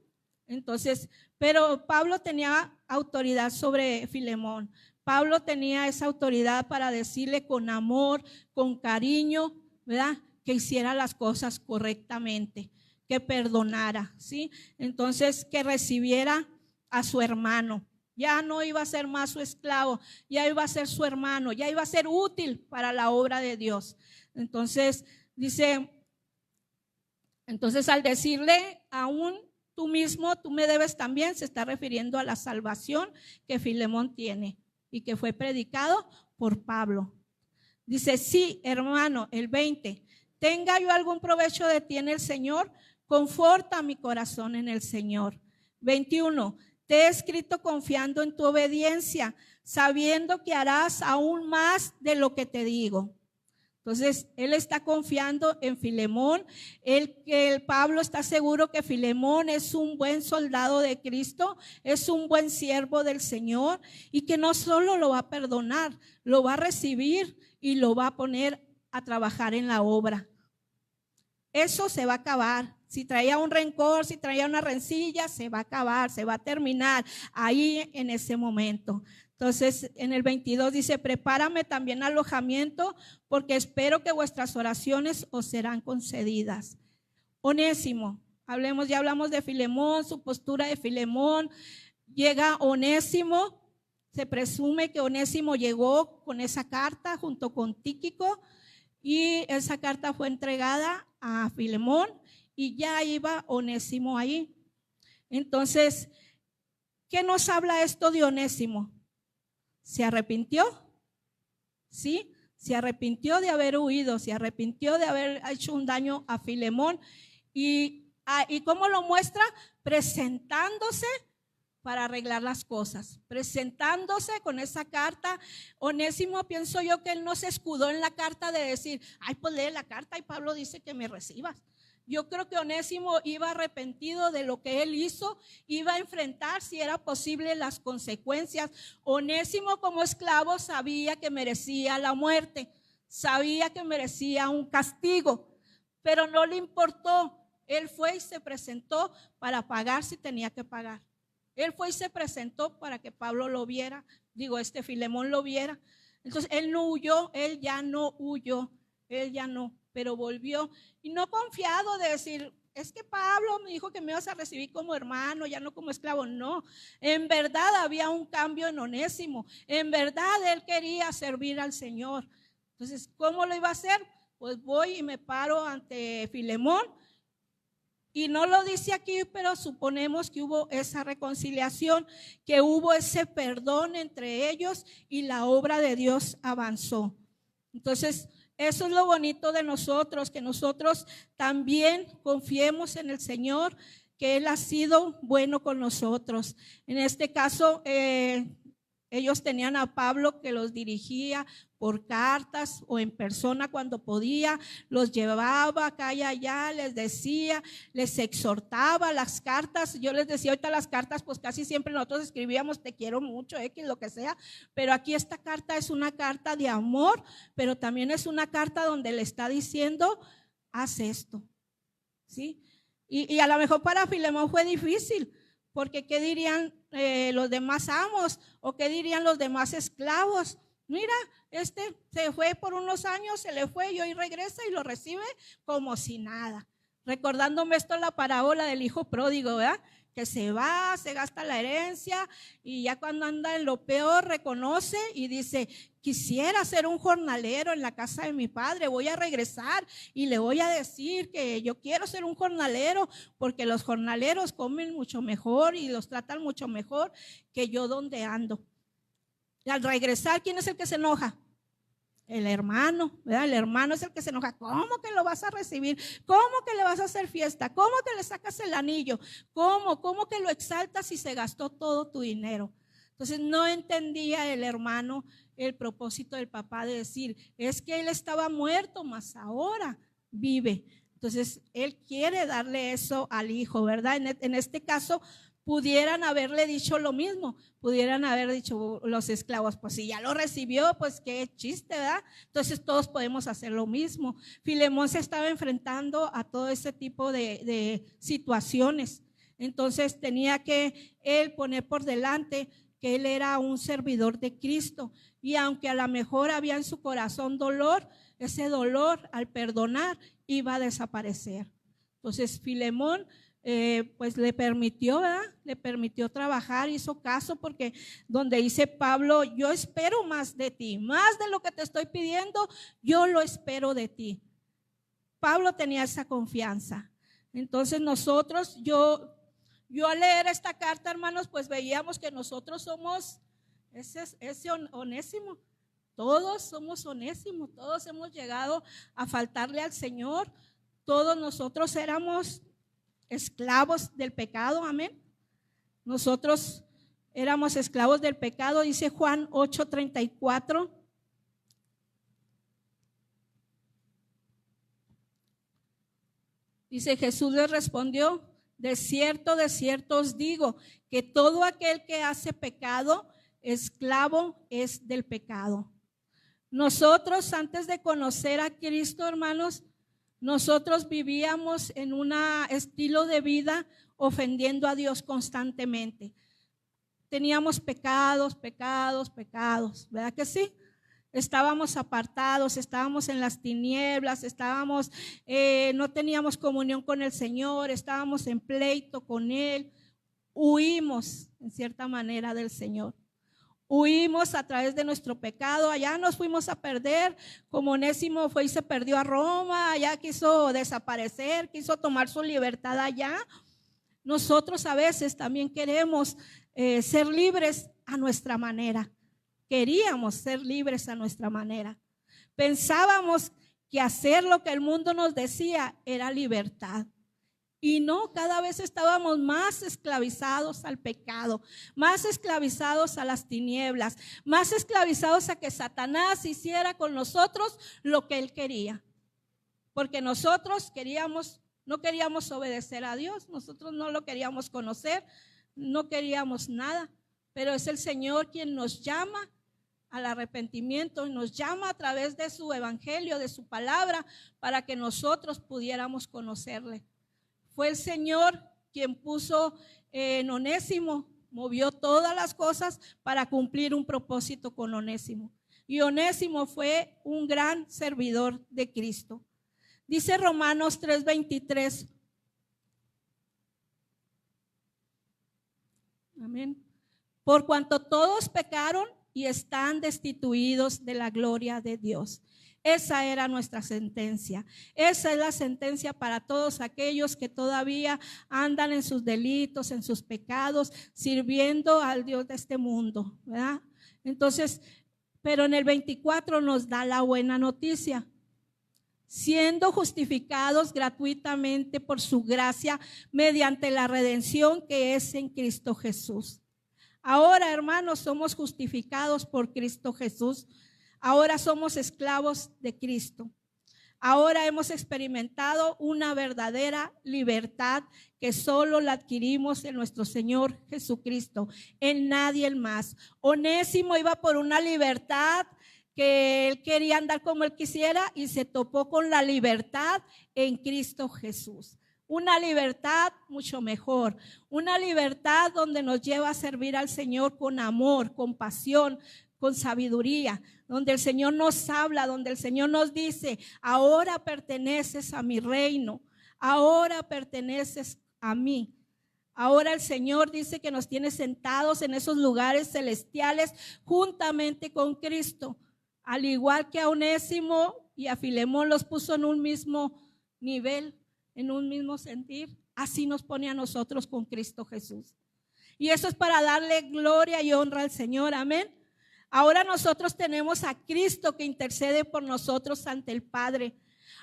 Entonces, pero Pablo tenía autoridad sobre Filemón. Pablo tenía esa autoridad para decirle con amor, con cariño, ¿verdad? Que hiciera las cosas correctamente, que perdonara, ¿sí? Entonces, que recibiera a su hermano. Ya no iba a ser más su esclavo, ya iba a ser su hermano, ya iba a ser útil para la obra de Dios. Entonces, dice, al decirle aún tú mismo, tú me debes también, se está refiriendo a la salvación que Filemón tiene y que fue predicado por Pablo. Dice, sí, hermano, el 20, tenga yo algún provecho de ti en el Señor, conforta mi corazón en el Señor. 21, te he escrito confiando en tu obediencia, sabiendo que harás aún más de lo que te digo. Entonces, él está confiando en Filemón. Pablo está seguro que Filemón es un buen soldado de Cristo, es un buen siervo del Señor, y que no solo lo va a perdonar, lo va a recibir y lo va a poner a trabajar en la obra. Eso se va a acabar. Si traía un rencor, si traía una rencilla, se va a acabar, se va a terminar ahí en ese momento. Entonces, en el 22 dice, prepárame también alojamiento, porque espero que vuestras oraciones os serán concedidas. Onésimo, ya hablamos de Filemón, su postura de Filemón. Llega Onésimo, se presume que Onésimo llegó con esa carta junto con Tíquico, y esa carta fue entregada a Filemón y ya iba Onésimo ahí. Entonces, ¿qué nos habla esto de Onésimo? ¿Se arrepintió? Sí, se arrepintió de haber huido, se arrepintió de haber hecho un daño a Filemón. ¿Y cómo lo muestra? Presentándose para arreglar las cosas, presentándose con esa carta. Onésimo, pienso yo que él no se escudó en la carta de decir, ay, pues lee la carta y Pablo dice que me recibas. Yo creo que Onésimo iba arrepentido de lo que él hizo, iba a enfrentar, si era posible, las consecuencias. Onésimo, como esclavo, sabía que merecía la muerte, sabía que merecía un castigo, pero no le importó. Él fue y se presentó para pagar si tenía que pagar. Él fue y se presentó para que Pablo lo viera, Filemón lo viera. Entonces él no huyó, él ya no huyó, él ya no, pero volvió. Y no confiado de decir, es que Pablo me dijo que me ibas a recibir como hermano, ya no como esclavo. No, en verdad había un cambio en Onésimo, en verdad él quería servir al Señor. Entonces, ¿cómo lo iba a hacer? Pues voy y me paro ante Filemón. Y no lo dice aquí, pero suponemos que hubo esa reconciliación, que hubo ese perdón entre ellos y la obra de Dios avanzó. Entonces, eso es lo bonito de nosotros, que nosotros también confiemos en el Señor, que Él ha sido bueno con nosotros. En este caso, ellos tenían a Pablo que los dirigía por cartas o en persona cuando podía, los llevaba acá y allá, les decía, les exhortaba. Las cartas, yo les decía ahorita las cartas, pues casi siempre nosotros escribíamos te quiero mucho, X, lo que sea, pero aquí esta carta es una carta de amor, pero también es una carta donde le está diciendo, haz esto, ¿sí? Y a lo mejor para Filemón fue difícil, porque ¿qué dirían los demás amos? ¿O qué dirían los demás esclavos? Mira, se fue por unos años, se le fue y hoy regresa y lo recibe como si nada. Recordándome esto la parábola del hijo pródigo, ¿verdad? que se va, se gasta la herencia y ya cuando anda en lo peor reconoce y dice, quisiera ser un jornalero en la casa de mi padre, voy a regresar y le voy a decir que yo quiero ser un jornalero porque los jornaleros comen mucho mejor y los tratan mucho mejor que yo donde ando. Y al regresar, ¿quién es el que se enoja? El hermano, ¿verdad? El hermano es el que se enoja. ¿Cómo que lo vas a recibir? ¿Cómo que le vas a hacer fiesta? ¿Cómo que le sacas el anillo? ¿Cómo que lo exaltas si se gastó todo tu dinero? Entonces no entendía el hermano el propósito del papá de decir, es que él estaba muerto, mas ahora vive. Entonces él quiere darle eso al hijo, ¿verdad? En este caso pudieran haberle dicho lo mismo, pudieran haber dicho los esclavos, pues si ya lo recibió, pues qué chiste, ¿verdad? Entonces todos podemos hacer lo mismo. Filemón se estaba enfrentando a todo ese tipo de situaciones, entonces tenía que él poner por delante que él era un servidor de Cristo, y aunque a lo mejor había en su corazón dolor, ese dolor al perdonar iba a desaparecer. Entonces Filemón pues le permitió, ¿verdad? Le permitió trabajar, hizo caso, porque donde dice Pablo, yo espero más de ti, más de lo que te estoy pidiendo, yo lo espero de ti. Pablo tenía esa confianza. Entonces nosotros, yo al leer esta carta, hermanos, pues veíamos que nosotros somos ese Onésimo. Todos somos Onésimo, todos hemos llegado a faltarle al Señor, todos nosotros éramos esclavos del pecado, amén. Nosotros éramos esclavos del pecado, dice Juan 8:34. Dice, Jesús les respondió, de cierto os digo, que todo aquel que hace pecado, esclavo es del pecado. Nosotros, antes de conocer a Cristo, hermanos, nosotros vivíamos en un estilo de vida ofendiendo a Dios constantemente. Teníamos pecados, ¿verdad que sí? Estábamos apartados, estábamos en las tinieblas, no teníamos comunión con el Señor, estábamos en pleito con Él, huimos en cierta manera del Señor. Huimos a través de nuestro pecado, allá nos fuimos a perder, como Onésimo fue y se perdió a Roma, allá quiso desaparecer, quiso tomar su libertad allá. Nosotros a veces también queremos ser libres a nuestra manera, queríamos ser libres a nuestra manera. Pensábamos que hacer lo que el mundo nos decía era libertad. Y no, cada vez estábamos más esclavizados al pecado, más esclavizados a las tinieblas, más esclavizados a que Satanás hiciera con nosotros lo que él quería. Porque nosotros no queríamos obedecer a Dios, nosotros no lo queríamos conocer, no queríamos nada. Pero es el Señor quien nos llama al arrepentimiento y nos llama a través de su evangelio, de su palabra, para que nosotros pudiéramos conocerle. Fue el Señor quien puso en Onésimo, movió todas las cosas para cumplir un propósito con Onésimo. Y Onésimo fue un gran servidor de Cristo. Dice Romanos 3:23. Amén. Por cuanto todos pecaron y están destituidos de la gloria de Dios. Esa era nuestra sentencia. Esa es la sentencia para todos aquellos que todavía andan en sus delitos, en sus pecados, sirviendo al Dios de este mundo, ¿verdad? Entonces, pero en el 24 nos da la buena noticia. Siendo justificados gratuitamente por su gracia mediante la redención que es en Cristo Jesús. Ahora, hermanos, somos justificados por Cristo Jesús. Ahora somos esclavos de Cristo. Ahora hemos experimentado una verdadera libertad que solo la adquirimos en nuestro Señor Jesucristo, en nadie más. Onésimo iba por una libertad que él quería andar como él quisiera y se topó con la libertad en Cristo Jesús. Una libertad mucho mejor, una libertad donde nos lleva a servir al Señor con amor, con pasión, con sabiduría, donde el Señor nos habla, donde el Señor nos dice, ahora perteneces a mi reino, ahora perteneces a mí, Ahora el Señor dice que nos tiene sentados en esos lugares celestiales juntamente con Cristo. Al igual que a Onésimo y a Filemón los puso en un mismo nivel, en un mismo sentir, así nos pone a nosotros con Cristo Jesús. Y eso es para darle gloria y honra al Señor, amén. Ahora nosotros tenemos a Cristo que intercede por nosotros ante el Padre.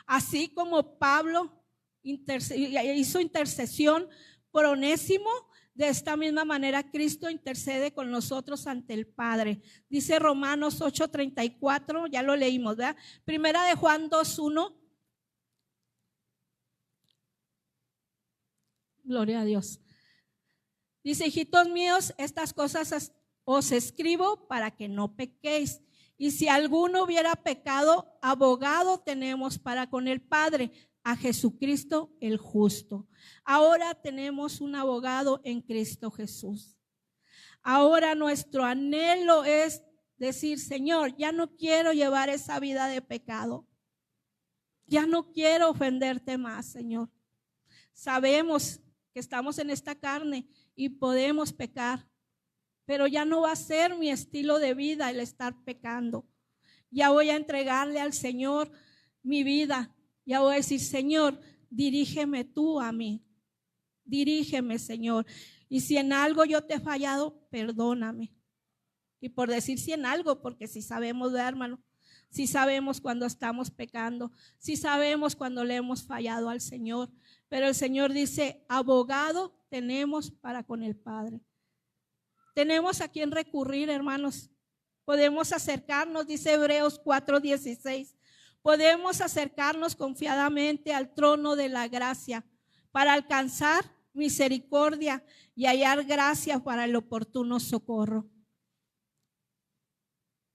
Así como Pablo hizo intercesión por Onésimo, de esta misma manera Cristo intercede con nosotros ante el Padre. Dice Romanos 8:34, ya lo leímos, ¿verdad? Primera de Juan 2:1. Gloria a Dios. Dice, hijitos míos, estas cosas os escribo para que no pequéis. Y si alguno hubiera pecado, abogado tenemos para con el Padre, a Jesucristo el justo. Ahora tenemos un abogado en Cristo Jesús. Ahora nuestro anhelo es decir, Señor, ya no quiero llevar esa vida de pecado. Ya no quiero ofenderte más, Señor. Sabemos que estamos en esta carne y podemos pecar, pero ya no va a ser mi estilo de vida el estar pecando. Ya voy a entregarle al Señor mi vida. Ya voy a decir, Señor, dirígeme tú a mí. Dirígeme, Señor. Y si en algo yo te he fallado, perdóname. Y por decir si en algo, porque si sabemos, hermano, si sabemos cuando estamos pecando, si sabemos cuando le hemos fallado al Señor. Pero el Señor dice, abogado tenemos para con el Padre. Tenemos a quien recurrir, hermanos. Podemos acercarnos, dice Hebreos 4:16. Podemos acercarnos confiadamente al trono de la gracia para alcanzar misericordia y hallar gracia para el oportuno socorro.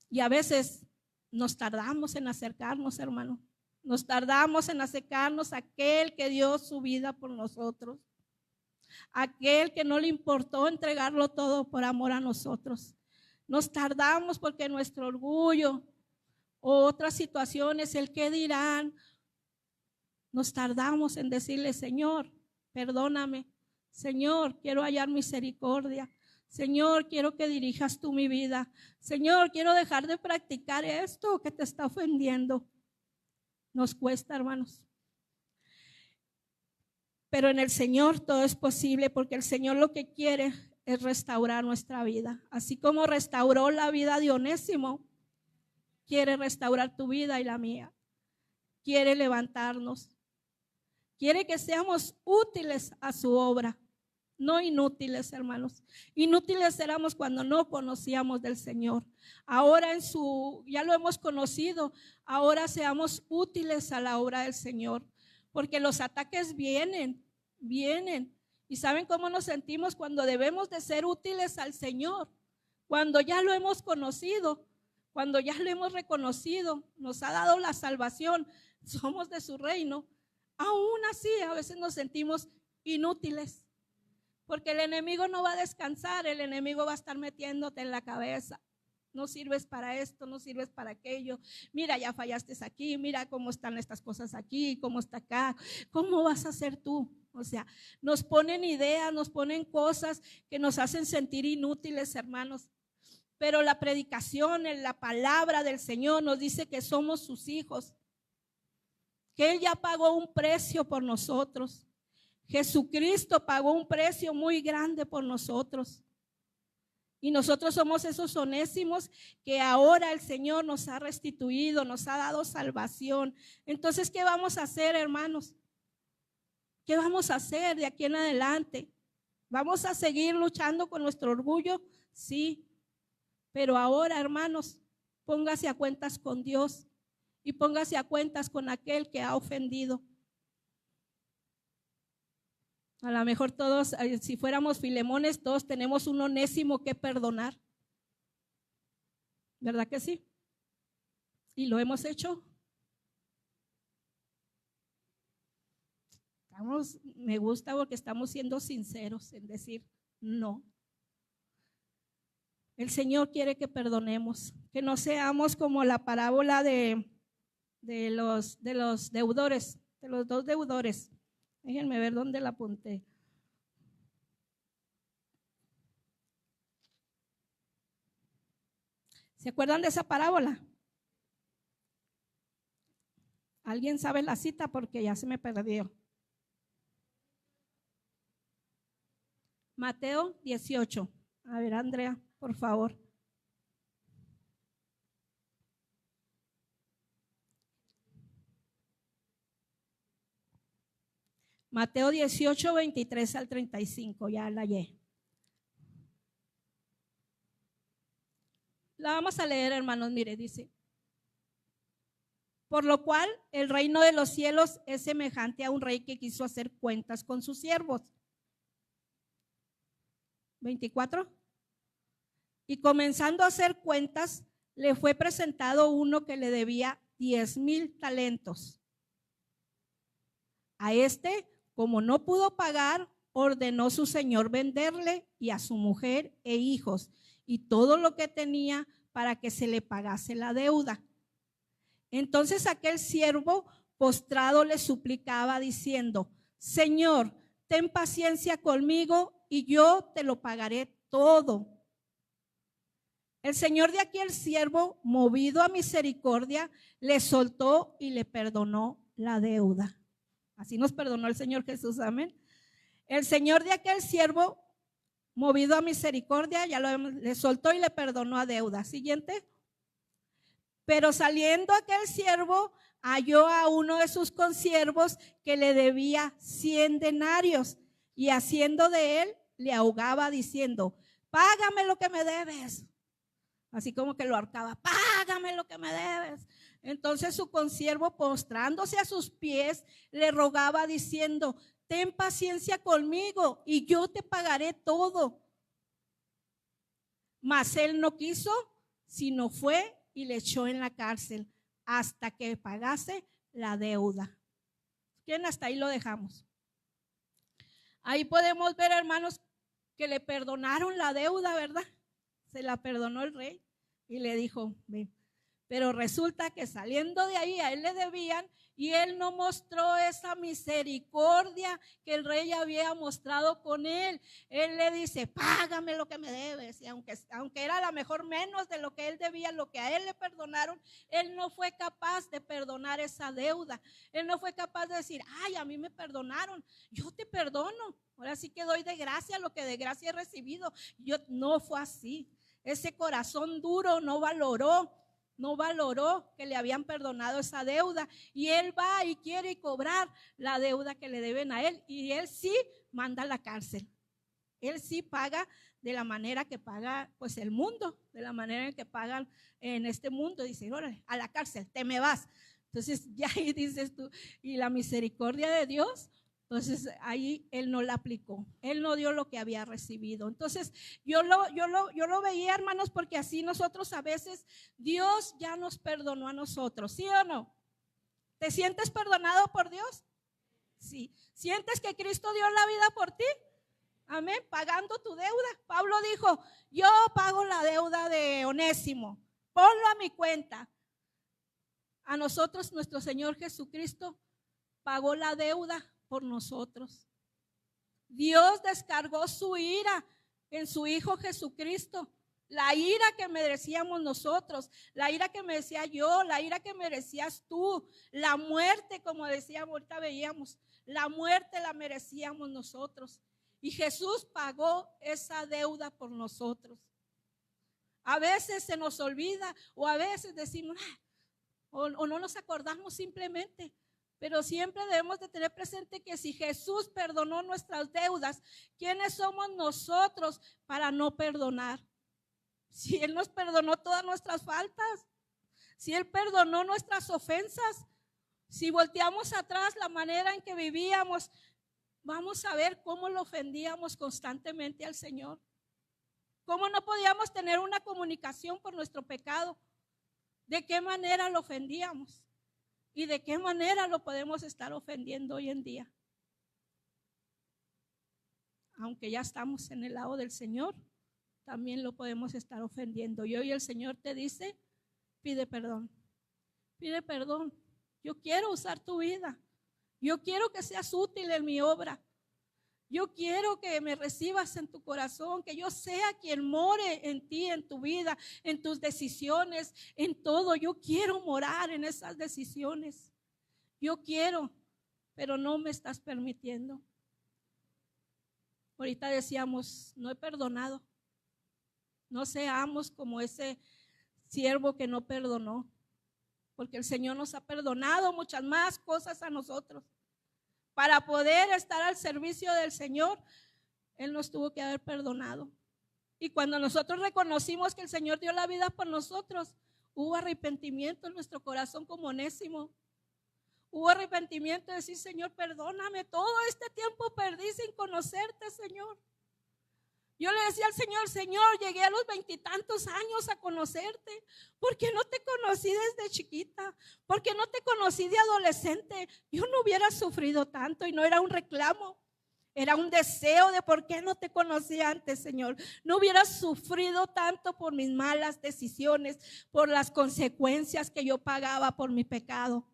Y a veces nos tardamos en acercarnos, hermano. Nos tardamos en acercarnos a aquel que dio su vida por nosotros. Aquel que no le importó entregarlo todo por amor a nosotros. Nos tardamos porque nuestro orgullo o otras situaciones, el qué dirán, nos tardamos en decirle, Señor, perdóname. Señor, quiero hallar misericordia. Señor, quiero que dirijas tú mi vida. Señor, quiero dejar de practicar esto que te está ofendiendo. Nos cuesta, hermanos. Pero en el Señor todo es posible, porque el Señor lo que quiere es restaurar nuestra vida. Así como restauró la vida de Onésimo, quiere restaurar tu vida y la mía. Quiere levantarnos. Quiere que seamos útiles a su obra, no inútiles, hermanos. Inútiles éramos cuando no conocíamos del Señor. Ahora ya lo hemos conocido, ahora seamos útiles a la obra del Señor. Porque los ataques vienen. ¿Y saben cómo nos sentimos cuando debemos de ser útiles al Señor? Cuando ya lo hemos conocido, cuando ya lo hemos reconocido, nos ha dado la salvación, somos de su reino. Aún así, a veces nos sentimos inútiles. Porque el enemigo no va a descansar, el enemigo va a estar metiéndote en la cabeza. No sirves para esto, no sirves para aquello. Mira, ya fallaste aquí, mira cómo están estas cosas aquí, cómo está acá. ¿Cómo vas a hacer tú? O sea, nos ponen ideas, nos ponen cosas que nos hacen sentir inútiles, hermanos. Pero la predicación, la palabra del Señor nos dice que somos sus hijos. Que Él ya pagó un precio por nosotros. Jesucristo pagó un precio muy grande por nosotros. Y nosotros somos esos onésimos que ahora el Señor nos ha restituido, nos ha dado salvación. Entonces, ¿qué vamos a hacer, hermanos? ¿Qué vamos a hacer de aquí en adelante? ¿Vamos a seguir luchando con nuestro orgullo? Sí. Pero ahora, hermanos, póngase a cuentas con Dios y póngase a cuentas con aquel que ha ofendido. A lo mejor todos, si fuéramos Filemones, todos tenemos un Onésimo que perdonar. ¿Verdad que sí? ¿Y lo hemos hecho? Me gusta porque estamos siendo sinceros en decir no. El Señor quiere que perdonemos, que no seamos como la parábola de los deudores, de los dos deudores. Déjenme ver dónde la apunté. ¿Se acuerdan de esa parábola? ¿Alguien sabe la cita? Porque ya se me perdió. Mateo 18. A ver, Andrea, por favor. Mateo 18, 23 al 35, ya la hallé. La vamos a leer, hermanos, mire, dice. Por lo cual, el reino de los cielos es semejante a un rey que quiso hacer cuentas con sus siervos. 24. Y comenzando a hacer cuentas, le fue presentado uno que le debía 10,000 talentos. A este, como no pudo pagar, ordenó su señor venderle y a su mujer e hijos y todo lo que tenía para que se le pagase la deuda. Entonces aquel siervo postrado le suplicaba diciendo: Señor, ten paciencia conmigo y yo te lo pagaré todo. El señor de aquel siervo, movido a misericordia, le soltó y le perdonó la deuda. Así nos perdonó el Señor Jesús, amén. El señor de aquel siervo, movido a misericordia, ya lo vemos, le soltó y le perdonó a deuda. Siguiente. Pero saliendo aquel siervo, halló a uno de sus consiervos que le debía 100 denarios y haciendo de él, le ahogaba diciendo: págame lo que me debes. Así como que lo ahorcaba: págame lo que me debes. Entonces su consiervo, postrándose a sus pies, le rogaba diciendo: ten paciencia conmigo y yo te pagaré todo. Mas él no quiso, sino fue y le echó en la cárcel hasta que pagase la deuda. ¿Quién? Hasta ahí lo dejamos. Ahí podemos ver, hermanos, que le perdonaron la deuda, ¿verdad? Se la perdonó el rey y le dijo: ven. Pero resulta que saliendo de ahí a él le debían y él no mostró esa misericordia que el rey había mostrado con él. Él le dice: págame lo que me debes. Y aunque era a lo mejor menos de lo que él debía, lo que a él le perdonaron, él no fue capaz de perdonar esa deuda. Él no fue capaz de decir: ay, a mí me perdonaron, yo te perdono. Ahora sí que doy de gracia lo que de gracia he recibido. No fue así. Ese corazón duro no valoró que le habían perdonado esa deuda y él va y quiere cobrar la deuda que le deben a él y él sí manda a la cárcel. Él sí paga de la manera que paga pues el mundo, de la manera en que pagan en este mundo. Dice: órale, a la cárcel, te me vas. Entonces ya ahí dices tú, y la misericordia de Dios, entonces ahí él no la aplicó, él no dio lo que había recibido. Entonces yo lo veía, hermanos, porque así nosotros a veces, Dios ya nos perdonó a nosotros, ¿sí o no? ¿Te sientes perdonado por Dios? Sí. ¿Sientes que Cristo dio la vida por ti? Amén, pagando tu deuda. Pablo dijo: yo pago la deuda de Onésimo, ponlo a mi cuenta. A nosotros nuestro Señor Jesucristo pagó la deuda por nosotros. Dios descargó su ira en su Hijo Jesucristo. La ira que merecíamos nosotros, la ira que merecía yo, la ira que merecías tú, la muerte, como decíamos, ahorita veíamos, la muerte la merecíamos nosotros. Y Jesús pagó esa deuda por nosotros. A veces se nos olvida o a veces decimos, o no nos acordamos simplemente. Pero siempre debemos de tener presente que si Jesús perdonó nuestras deudas, ¿quiénes somos nosotros para no perdonar? Si Él nos perdonó todas nuestras faltas, si Él perdonó nuestras ofensas, si volteamos atrás la manera en que vivíamos, vamos a ver cómo lo ofendíamos constantemente al Señor. Cómo no podíamos tener una comunicación por nuestro pecado. ¿De qué manera lo ofendíamos? ¿Y de qué manera lo podemos estar ofendiendo hoy en día? Aunque ya estamos en el lado del Señor, también lo podemos estar ofendiendo. Y hoy el Señor te dice: pide perdón. Pide perdón. Yo quiero usar tu vida. Yo quiero que seas útil en mi obra. Yo quiero que me recibas en tu corazón, que yo sea quien more en ti, en tu vida, en tus decisiones, en todo. Yo quiero morar en esas decisiones. Yo quiero, pero no me estás permitiendo. Ahorita decíamos, no he perdonado. No seamos como ese siervo que no perdonó, porque el Señor nos ha perdonado muchas más cosas a nosotros. Para poder estar al servicio del Señor, Él nos tuvo que haber perdonado. Y cuando nosotros reconocimos que el Señor dio la vida por nosotros, hubo arrepentimiento en nuestro corazón como Onésimo. Hubo arrepentimiento de decir, Señor, perdóname, todo este tiempo perdí sin conocerte, Señor. Yo le decía al Señor, Señor, llegué a los 20 y tantos años a conocerte. ¿Por qué no te conocí desde chiquita? ¿Por qué no te conocí de adolescente? Yo no hubiera sufrido tanto y no era un reclamo. Era un deseo de por qué no te conocí antes, Señor. No hubiera sufrido tanto por mis malas decisiones, por las consecuencias que yo pagaba por mi pecado.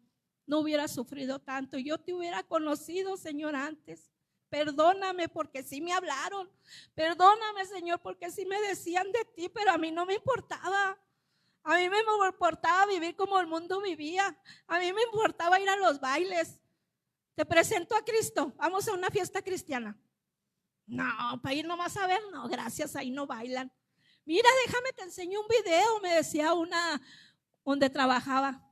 No hubiera sufrido tanto. Yo te hubiera conocido, Señor, antes. Perdóname porque sí me hablaron. Perdóname, Señor, porque sí me decían de ti, pero a mí no me importaba. A mí me importaba vivir como el mundo vivía. A mí me importaba ir a los bailes. Te presento a Cristo. Vamos a una fiesta cristiana. No, para ir nomás a ver, no, gracias, ahí no bailan. Mira, déjame te enseño un video, me decía una donde trabajaba,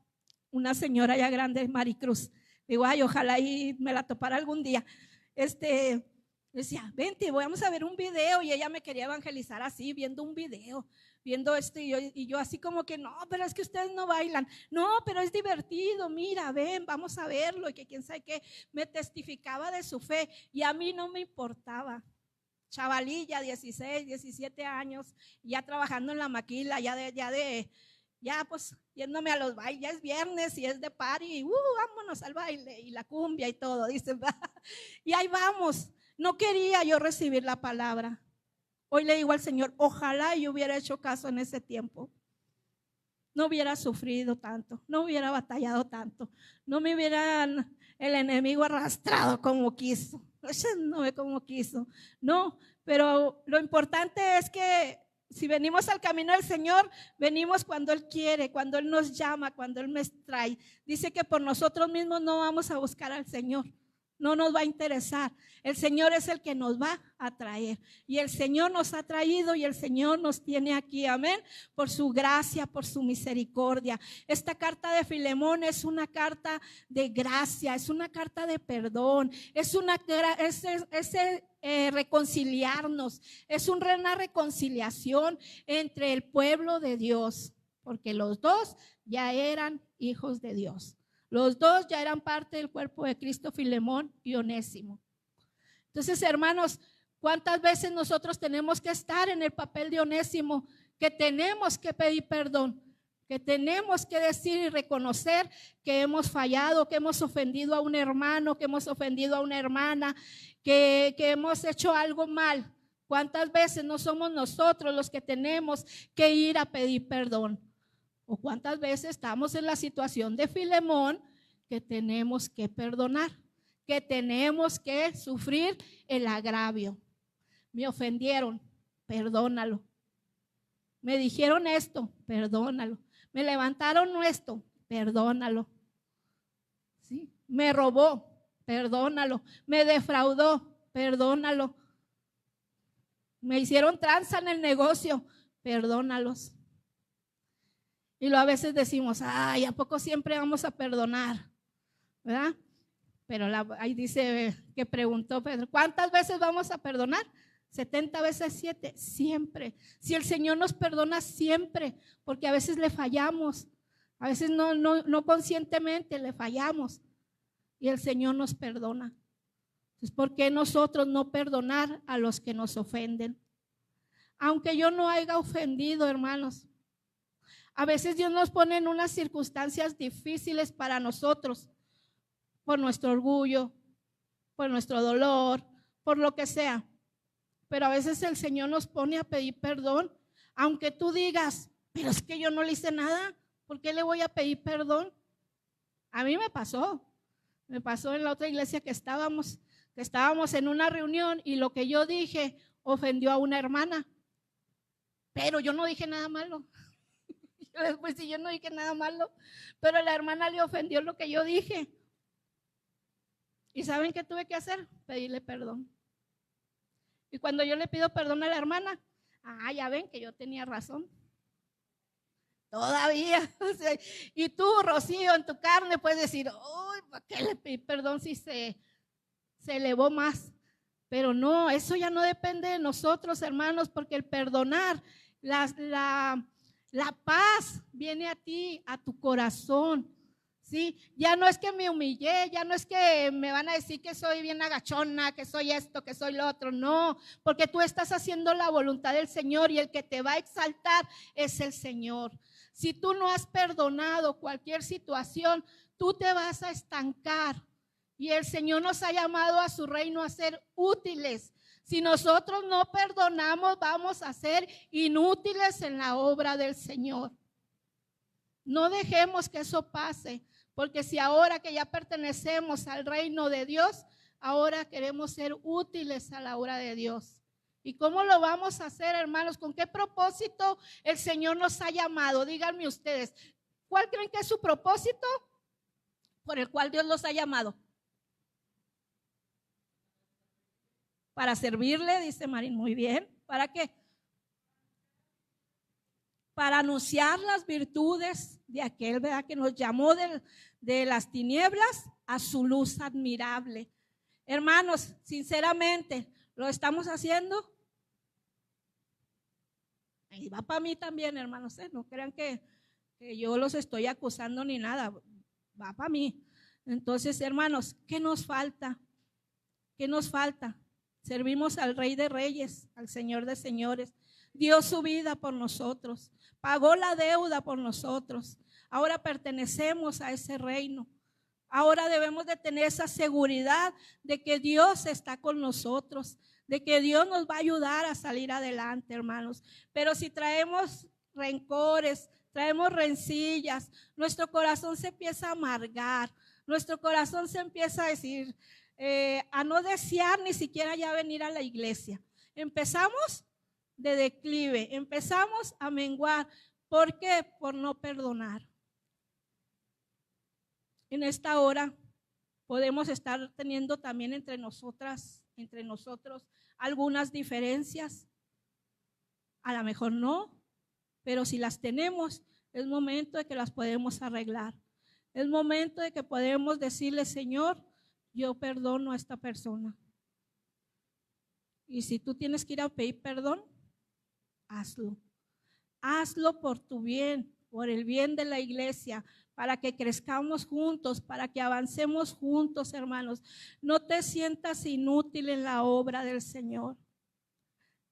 una señora ya grande, Maricruz. Digo, ay, ojalá y me la topara algún día. Decía, vente, vamos a ver un video. Y ella me quería evangelizar así, viendo un video, viendo esto. Y yo así como que, no, pero es que ustedes no bailan. No, pero es divertido, mira, ven, vamos a verlo. Y que quién sabe qué, me testificaba de su fe. Y a mí no me importaba. Chavalilla, 16, 17 años, ya trabajando en la maquila, ya pues yéndome a los bailes, ya es viernes y es de party, vámonos al baile y la cumbia y todo, dicen, y ahí vamos. No quería yo recibir la palabra. Hoy le digo al Señor, ojalá yo hubiera hecho caso en ese tiempo. No hubiera sufrido tanto, no hubiera batallado tanto, no me hubieran el enemigo arrastrado como quiso, no, pero lo importante es que si venimos al camino del Señor, venimos cuando Él quiere, cuando Él nos llama, cuando Él me trae. Dice que por nosotros mismos no vamos a buscar al Señor, no nos va a interesar. El Señor es el que nos va a traer. Y el Señor nos ha traído y el Señor nos tiene aquí, amén, por su gracia, por su misericordia. Esta carta de Filemón es una carta de gracia, es una carta de perdón, es reconciliarnos, es una reconciliación entre el pueblo de Dios, porque los dos ya eran hijos de Dios. Los dos ya eran parte del cuerpo de Cristo, Filemón y Onésimo. Entonces, hermanos, ¿cuántas veces nosotros tenemos que estar en el papel de Onésimo? Que tenemos que pedir perdón, que tenemos que decir y reconocer que hemos fallado, que hemos ofendido a un hermano, que hemos ofendido a una hermana, que hemos hecho algo mal. ¿Cuántas veces no somos nosotros los que tenemos que ir a pedir perdón? ¿O cuántas veces estamos en la situación de Filemón que tenemos que perdonar, que tenemos que sufrir el agravio? Me ofendieron, perdónalo. Me dijeron esto, perdónalo. Me levantaron esto, perdónalo. ¿Sí? Me robó, perdónalo. Me defraudó, perdónalo. Me hicieron tranza en el negocio, perdónalos. Y luego a veces decimos, ay, ¿a poco siempre vamos a perdonar? ¿Verdad? Pero ahí dice que preguntó Pedro, ¿cuántas veces vamos a perdonar? 70 veces 7, siempre. Si el Señor nos perdona siempre, porque a veces le fallamos, a veces no conscientemente le fallamos y el Señor nos perdona. Entonces, ¿por qué nosotros no perdonar a los que nos ofenden? Aunque yo no haya ofendido, hermanos, a veces Dios nos pone en unas circunstancias difíciles para nosotros, por nuestro orgullo, por nuestro dolor, por lo que sea. Pero a veces el Señor nos pone a pedir perdón, aunque tú digas, pero es que yo no le hice nada, ¿por qué le voy a pedir perdón? A mí me pasó en la otra iglesia que estábamos. que estábamos en una reunión y lo que yo dije ofendió a una hermana, pero yo no dije nada malo. Después sí, yo no dije nada malo, pero la hermana le ofendió lo que yo dije. ¿Y saben qué tuve que hacer? Pedirle perdón. Y cuando yo le pido perdón a la hermana, ya ven que yo tenía razón. Todavía. O sea, y tú, Rocío, en tu carne puedes decir, uy, ¿para qué le pedí perdón si se elevó más? Pero no, eso ya no depende de nosotros, hermanos, porque el perdonar, la paz viene a ti, a tu corazón. ¿Sí? Ya no es que me humillé, ya no es que me van a decir que soy bien agachona, que soy esto, que soy lo otro. No, porque tú estás haciendo la voluntad del Señor y el que te va a exaltar es el Señor. Si tú no has perdonado cualquier situación, tú te vas a estancar. Y el Señor nos ha llamado a su reino a ser útiles. Si nosotros no perdonamos, vamos a ser inútiles en la obra del Señor. No dejemos que eso pase, porque si ahora que ya pertenecemos al reino de Dios, ahora queremos ser útiles a la obra de Dios. ¿Y cómo lo vamos a hacer, hermanos? ¿Con qué propósito el Señor nos ha llamado? Díganme ustedes, ¿cuál creen que es su propósito por el cual Dios los ha llamado? Para servirle, dice Marín, muy bien. ¿Para qué? Para anunciar las virtudes de aquel, ¿verdad?, que nos llamó de las tinieblas a su luz admirable. Hermanos, sinceramente, ¿lo estamos haciendo? Y va para mí también, hermanos, no crean que yo los estoy acusando ni nada, va para mí. Entonces, hermanos, ¿qué nos falta? ¿Qué nos falta? Servimos al Rey de Reyes, al Señor de Señores. Dio su vida por nosotros, pagó la deuda por nosotros. Ahora pertenecemos a ese reino. Ahora debemos de tener esa seguridad de que Dios está con nosotros, de que Dios nos va a ayudar a salir adelante, hermanos. Pero si traemos rencores, traemos rencillas, nuestro corazón se empieza a amargar, nuestro corazón se empieza a decir, a no desear ni siquiera ya venir a la iglesia. Empezamos de declive, empezamos a menguar. ¿Por qué? Por no perdonar. En esta hora podemos estar teniendo también entre nosotros algunas diferencias. A lo mejor no, pero si las tenemos, es momento de que las podemos arreglar. Es momento de que podemos decirle, Señor, yo perdono a esta persona. Y si tú tienes que ir a pedir perdón, hazlo. Hazlo por tu bien, por el bien de la iglesia, para que crezcamos juntos, para que avancemos juntos, hermanos. No te sientas inútil en la obra del Señor.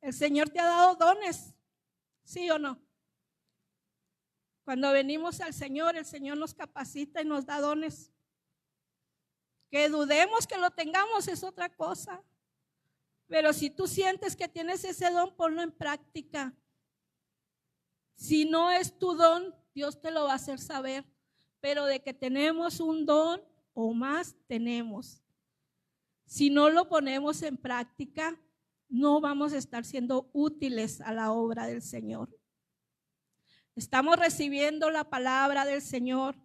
El Señor te ha dado dones, ¿sí o no? Cuando venimos al Señor, el Señor nos capacita y nos da dones. Que dudemos que lo tengamos es otra cosa. Pero si tú sientes que tienes ese don, ponlo en práctica. Si no es tu don, Dios te lo va a hacer saber. Pero de que tenemos un don o más, tenemos. Si no lo ponemos en práctica, no vamos a estar siendo útiles a la obra del Señor. Estamos recibiendo la palabra del Señor.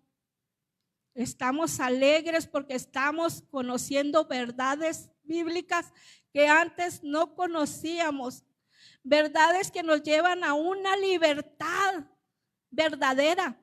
Estamos alegres porque estamos conociendo verdades bíblicas que antes no conocíamos. Verdades que nos llevan a una libertad verdadera.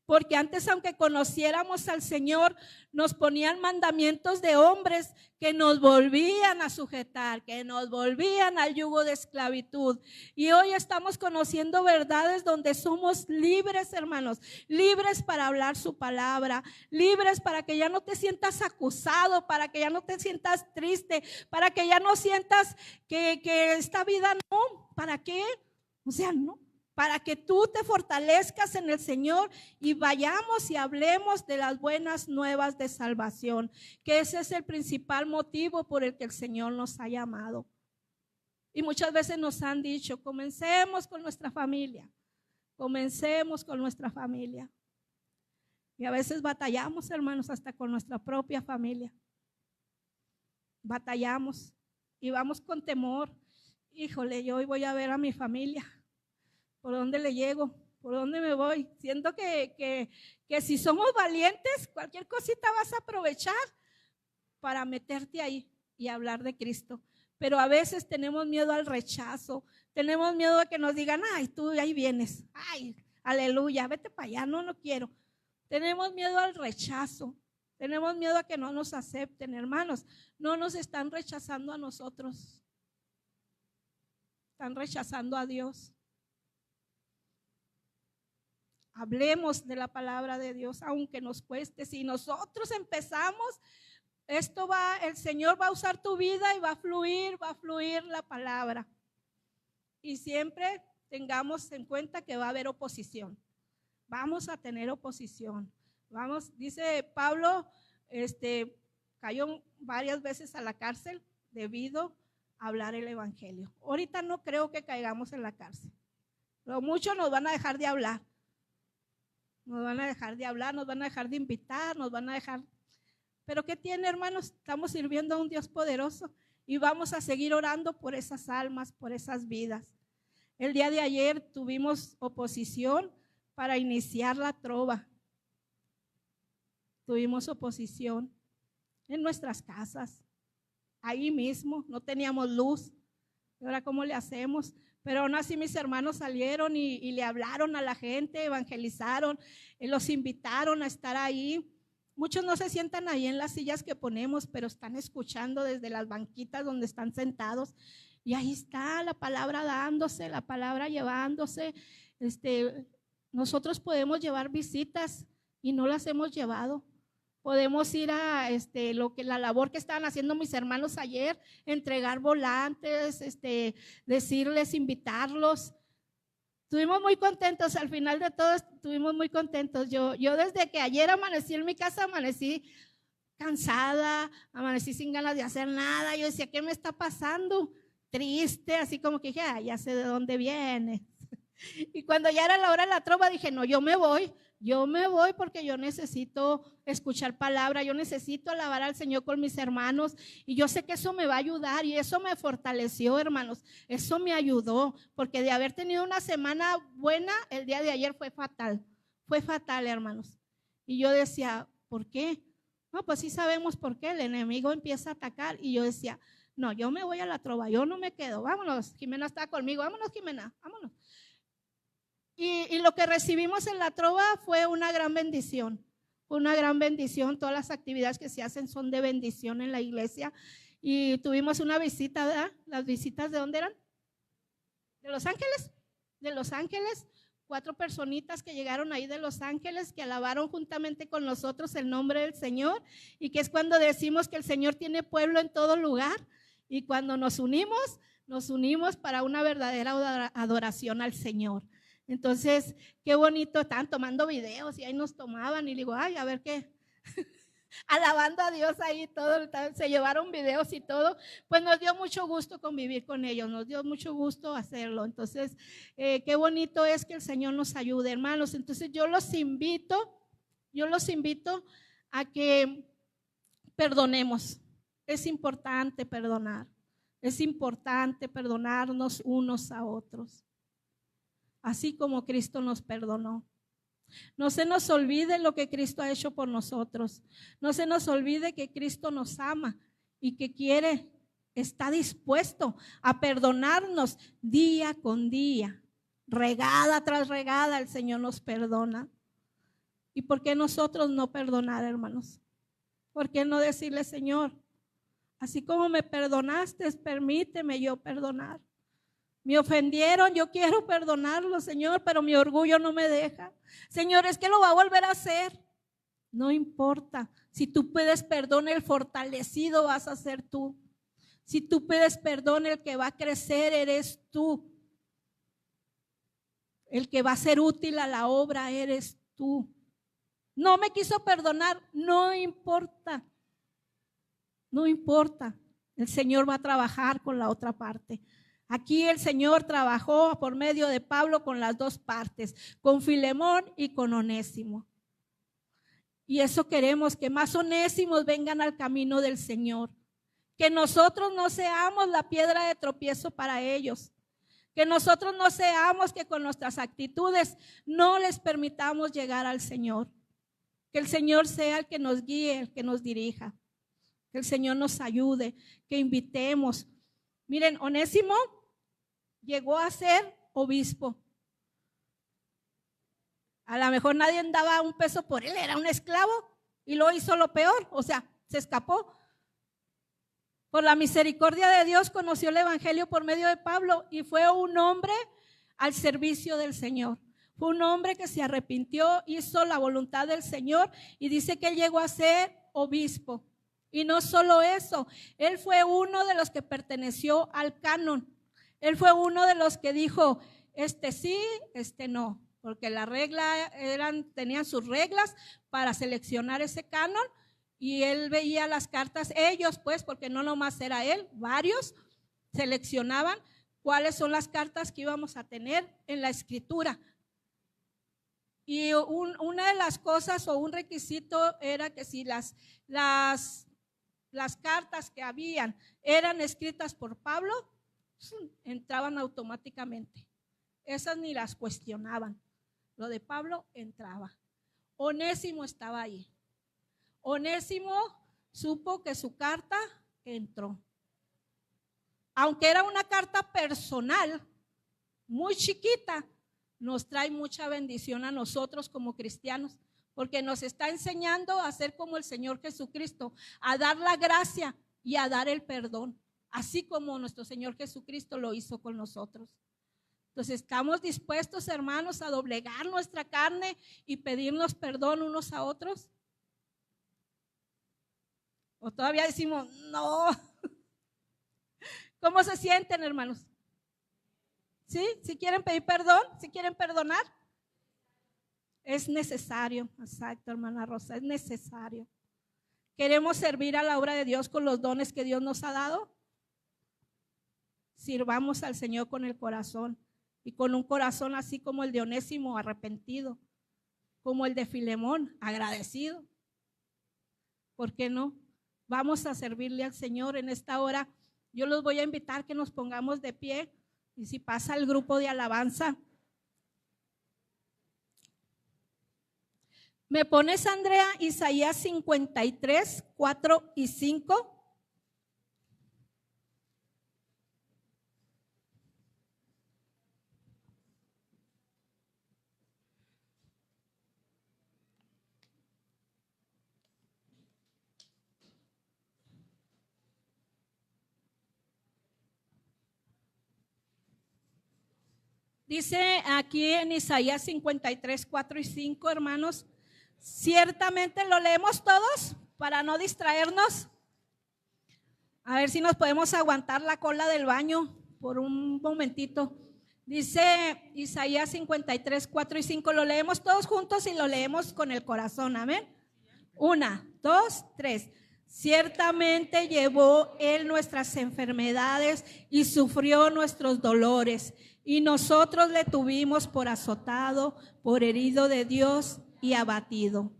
Porque antes, aunque conociéramos al Señor, nos ponían mandamientos de hombres que nos volvían a sujetar, que nos volvían al yugo de esclavitud. Y hoy estamos conociendo verdades donde somos libres, hermanos, libres para hablar su palabra, libres para que ya no te sientas acusado, para que ya no te sientas triste, para que ya no sientas que esta vida no, ¿para qué? O sea, no. Para que tú te fortalezcas en el Señor y vayamos y hablemos de las buenas nuevas de salvación, que ese es el principal motivo por el que el Señor nos ha llamado. Y muchas veces nos han dicho, comencemos con nuestra familia, comencemos con nuestra familia. Y a veces batallamos, hermanos, hasta con nuestra propia familia. batallamos y vamos con temor. Híjole, yo hoy voy a ver a mi familia. ¿Por dónde le llego? ¿Por dónde me voy? Siento que si somos valientes, cualquier cosita vas a aprovechar para meterte ahí y hablar de Cristo. Pero a veces tenemos miedo al rechazo, tenemos miedo a que nos digan, ay, tú ahí vienes, ay, aleluya, vete para allá, no quiero. Tenemos miedo al rechazo, tenemos miedo a que no nos acepten, hermanos. No nos están rechazando a nosotros, están rechazando a Dios. Hablemos de la palabra de Dios, aunque nos cueste. Si nosotros empezamos, el Señor va a usar tu vida y va a fluir la palabra. Y siempre tengamos en cuenta que va a haber oposición. Vamos a tener oposición. Dice Pablo, cayó varias veces a la cárcel debido a hablar el evangelio. Ahorita no creo que caigamos en la cárcel, pero muchos nos van a dejar de hablar. Nos van a dejar de hablar, nos van a dejar de invitar, nos van a dejar. Pero ¿qué tiene, hermanos? Estamos sirviendo a un Dios poderoso y vamos a seguir orando por esas almas, por esas vidas. El día de ayer tuvimos oposición para iniciar la trova. Tuvimos oposición en nuestras casas, ahí mismo, no teníamos luz. ¿Y ahora cómo le hacemos? Pero aún así mis hermanos salieron y le hablaron a la gente, evangelizaron, los invitaron a estar ahí. Muchos no se sientan ahí en las sillas que ponemos, pero están escuchando desde las banquitas donde están sentados. Y ahí está la palabra dándose, la palabra llevándose. Nosotros podemos llevar visitas y no las hemos llevado. Podemos ir a la labor que estaban haciendo mis hermanos ayer, entregar volantes, decirles, invitarlos. Estuvimos muy contentos, al final de todo estuvimos muy contentos. Yo desde que ayer amanecí en mi casa, amanecí cansada, amanecí sin ganas de hacer nada. Yo decía, ¿qué me está pasando? Triste, así como que dije, ya sé de dónde viene. Y cuando ya era la hora de la trova dije, no, yo me voy porque yo necesito escuchar palabra, yo necesito alabar al Señor con mis hermanos y yo sé que eso me va a ayudar y eso me fortaleció, hermanos, eso me ayudó, porque de haber tenido una semana buena, el día de ayer fue fatal, hermanos. Y yo decía, ¿por qué? No, pues sí sabemos por qué, el enemigo empieza a atacar y yo decía, no, yo me voy a la trova, yo no me quedo, vámonos, Jimena está conmigo, vámonos Jimena, vámonos. Y lo que recibimos en la trova fue una gran bendición, todas las actividades que se hacen son de bendición en la iglesia y tuvimos una visita, ¿verdad? ¿Las visitas de dónde eran? ¿De Los Ángeles? De Los Ángeles, 4 personitas que llegaron ahí de Los Ángeles que alabaron juntamente con nosotros el nombre del Señor y que es cuando decimos que el Señor tiene pueblo en todo lugar y cuando nos unimos para una verdadera adoración al Señor. Entonces, qué bonito, estaban tomando videos y ahí nos tomaban y digo, ay, a ver qué, alabando a Dios ahí todo, se llevaron videos y todo, pues nos dio mucho gusto convivir con ellos, nos dio mucho gusto hacerlo. Entonces, qué bonito es que el Señor nos ayude, hermanos. Entonces, yo los invito a que perdonemos. Es importante perdonarnos unos a otros. Así como Cristo nos perdonó. No se nos olvide lo que Cristo ha hecho por nosotros. No se nos olvide que Cristo nos ama y que está dispuesto a perdonarnos día con día. Regada tras regada el Señor nos perdona. ¿Y por qué nosotros no perdonar, hermanos? ¿Por qué no decirle, Señor, así como me perdonaste, permíteme yo perdonar? Me ofendieron, yo quiero perdonarlo, Señor, pero mi orgullo no me deja. Señor, es que lo va a volver a hacer. No importa. Si tú pides perdón, el fortalecido vas a ser tú. Si tú pides perdón, el que va a crecer eres tú. El que va a ser útil a la obra eres tú. No me quiso perdonar, no importa. No importa. El Señor va a trabajar con la otra parte. Aquí el Señor trabajó por medio de Pablo con las 2 partes, con Filemón y con Onésimo. Y eso queremos, que más Onésimos vengan al camino del Señor, Que nosotros no seamos la piedra de tropiezo para ellos. Que nosotros no seamos que con nuestras actitudes no les permitamos llegar al Señor. Que el Señor sea el que nos guíe, el que nos dirija. Que el Señor nos ayude, que invitemos. Miren, Onésimo llegó a ser obispo. A lo mejor nadie daba un peso por él, era un esclavo y lo hizo lo peor, o sea, se escapó. Por la misericordia de Dios conoció el evangelio por medio de Pablo y fue un hombre al servicio del Señor. Fue un hombre que se arrepintió, hizo la voluntad del Señor y dice que él llegó a ser obispo. Y no solo eso, él fue uno de los que perteneció al canon. Él fue uno de los que dijo, este sí, este no. Porque la regla tenían sus reglas para seleccionar ese canon y él veía las cartas, ellos pues, porque no nomás era él, varios seleccionaban cuáles son las cartas que íbamos a tener en la escritura. Y una de las cosas o un requisito era que si las cartas que habían eran escritas por Pablo, entraban automáticamente. Esas ni las cuestionaban. Lo de Pablo entraba. Onésimo estaba ahí. Onésimo supo que su carta entró. Aunque era una carta personal, muy chiquita, nos trae mucha bendición a nosotros como cristianos, porque nos está enseñando a ser como el Señor Jesucristo, a dar la gracia y a dar el perdón, así como nuestro Señor Jesucristo lo hizo con nosotros. Entonces, ¿estamos dispuestos, hermanos, a doblegar nuestra carne y pedirnos perdón unos a otros? ¿O todavía decimos, no? ¿Cómo se sienten, hermanos? ¿Sí? ¿Sí quieren pedir perdón? ¿Sí quieren perdonar? Es necesario, exacto, hermana Rosa, es necesario. ¿Queremos servir a la obra de Dios con los dones que Dios nos ha dado? Sirvamos al Señor con el corazón. Y con un corazón así como el de Onésimo, arrepentido, como el de Filemón, agradecido. ¿Por qué no? Vamos a servirle al Señor en esta hora. Yo los voy a invitar que nos pongamos de pie. Y si pasa el grupo de alabanza. ¿Me pones, Andrea, Isaías 53, 4 y 5? Dice aquí en Isaías 53, 4 y 5, hermanos, ciertamente lo leemos todos para no distraernos. A ver si nos podemos aguantar la cola del baño por un momentito. Dice Isaías 53, 4 y 5, lo leemos todos juntos y lo leemos con el corazón, amén. 1, 2, 3. Ciertamente llevó él nuestras enfermedades y sufrió nuestros dolores. Y nosotros le tuvimos por azotado, por herido de Dios y abatido.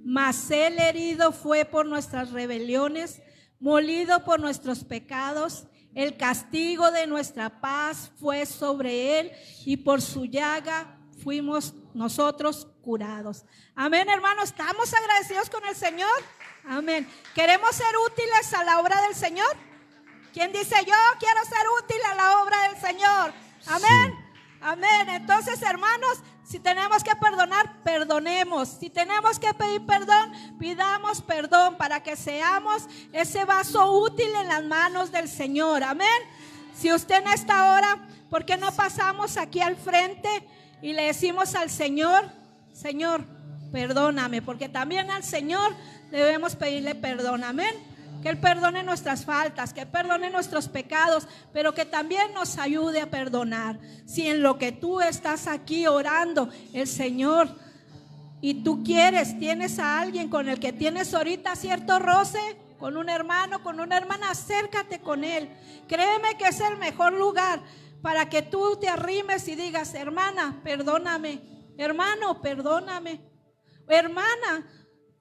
Mas él herido fue por nuestras rebeliones, molido por nuestros pecados. El castigo de nuestra paz fue sobre él y por su llaga fuimos nosotros curados. Amén, hermanos, ¿estamos agradecidos con el Señor? Amén. ¿Queremos ser útiles a la obra del Señor? ¿Quién dice yo quiero ser útil a la obra del Señor? Amén, sí. Amén. Entonces, hermanos, si tenemos que perdonar, perdonemos. Si tenemos que pedir perdón, pidamos perdón para que seamos ese vaso útil en las manos del Señor. Amén. Si usted en esta hora, ¿por qué no pasamos aquí al frente y le decimos al Señor, Señor, perdóname? Porque también al Señor debemos pedirle perdón. Amén. Que Él perdone nuestras faltas, que Él perdone nuestros pecados, pero que también nos ayude a perdonar. Si en lo que tú estás aquí orando, el Señor, y tú tienes a alguien con el que tienes ahorita cierto roce, con un hermano, con una hermana, acércate con él. Créeme que es el mejor lugar para que tú te arrimes y digas, hermana, perdóname. Hermano, perdóname. Hermana,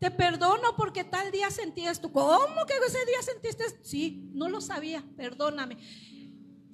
te perdono porque tal día sentí esto. ¿Cómo que ese día sentiste esto? Sí, no lo sabía, perdóname.